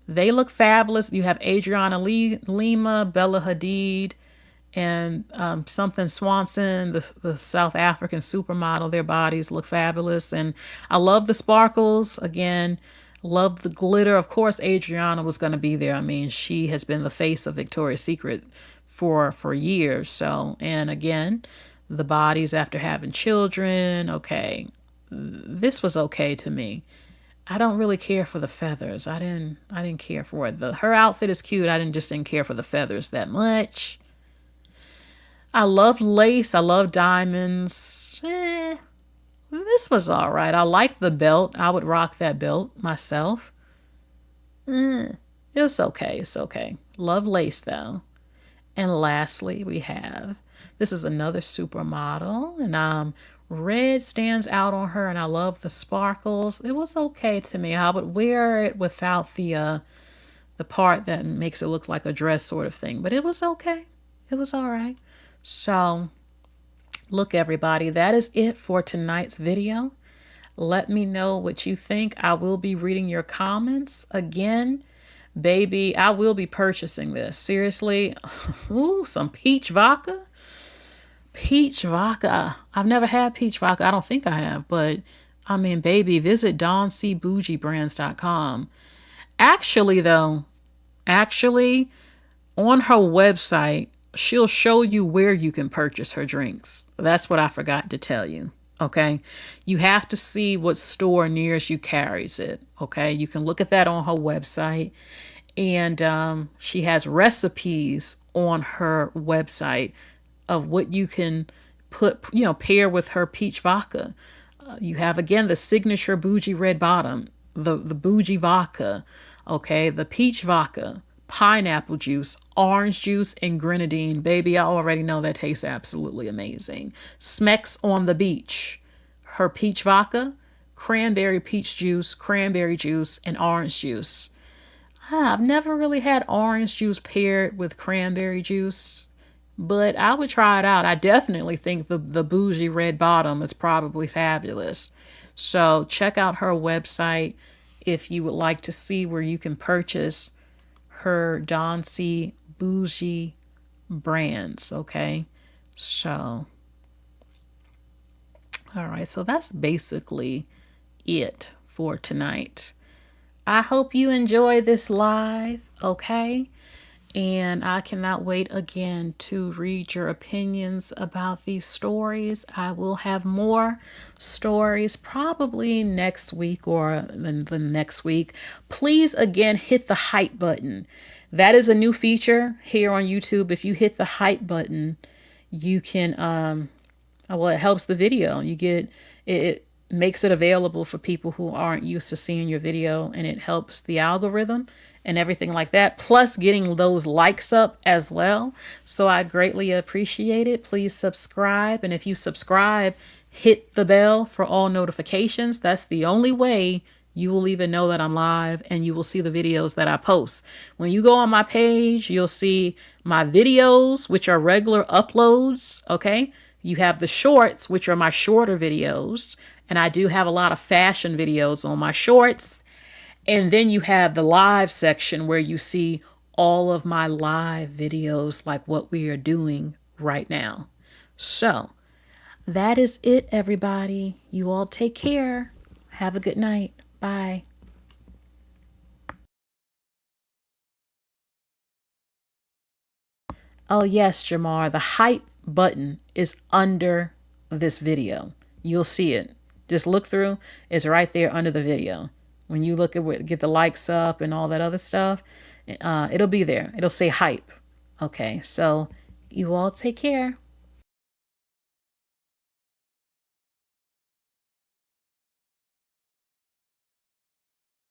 They look fabulous. You have Adriana Lima, Bella Hadid, and something Swanson, the South African supermodel. Their bodies look fabulous. And I love the sparkles. Again, love the glitter. Of course, Adriana was going to be there. I mean, she has been the face of Victoria's Secret for years. So, and again, the bodies after having children. Okay, this was okay to me. I don't really care for the feathers. I didn't care for it. Her outfit is cute. I didn't care for the feathers that much. I love lace. I love diamonds. This was all right. I like the belt. I would rock that belt myself. It's okay. It's okay. Love lace though. And lastly, we have, this is another supermodel, and Red stands out on her, and I love the sparkles. It was okay to me. I would wear it without the part that makes it look like a dress sort of thing, but it was okay. It was all right. So, look, everybody, that is it for tonight's video. Let me know what you think. I will be reading your comments again. Baby, I will be purchasing this. Seriously. Ooh, some peach vodka. Peach vodka. I've never had peach vodka. I don't think I have, but I mean, baby, visit DawnCBougieBrands.com. Actually, though, on her website, she'll show you where you can purchase her drinks. That's what I forgot to tell you. Okay. You have to see what store nearest you carries it. Okay. You can look at that on her website. And she has recipes on her website of what you can pair with her peach vodka. You have, again, the signature bougie red bottom, the bougie vodka, okay, the peach vodka, pineapple juice, orange juice, and grenadine. Baby, I already know that tastes absolutely amazing. Smecks on the beach, her peach vodka, cranberry peach juice, cranberry juice, and orange juice. I've never really had orange juice paired with cranberry juice, but I would try it out. I definitely think the bougie red bottom is probably fabulous. So check out her website if you would like to see where you can purchase her Dawn C. Bougie brands, okay? So, all right, so that's basically it for tonight. I hope you enjoy this live, okay? And I cannot wait again to read your opinions about these stories. I will have more stories probably next week or the next week. Please, again, hit the hype button. That is a new feature here on YouTube. If you hit the hype button, you can, it helps the video. You get it. Makes it available for people who aren't used to seeing your video, and it helps the algorithm and everything like that, plus getting those likes up as well. So I greatly appreciate it. Please subscribe, and if you subscribe, hit the bell for all notifications. That's the only way you will even know that I'm live, and you will see the videos that I post. When you go on my page, you'll see my videos, which are regular uploads, okay? You have the shorts, which are my shorter videos. And I do have a lot of fashion videos on my shorts. And then you have the live section where you see all of my live videos, like what we are doing right now. So that is it, everybody. You all take care. Have a good night. Bye. Oh, yes, Jamar, the hype button is under this video. You'll see it. Just look through. It's right there under the video. When you look at get the likes up and all that other stuff, it'll be there. It'll say hype. Okay, so you all take care.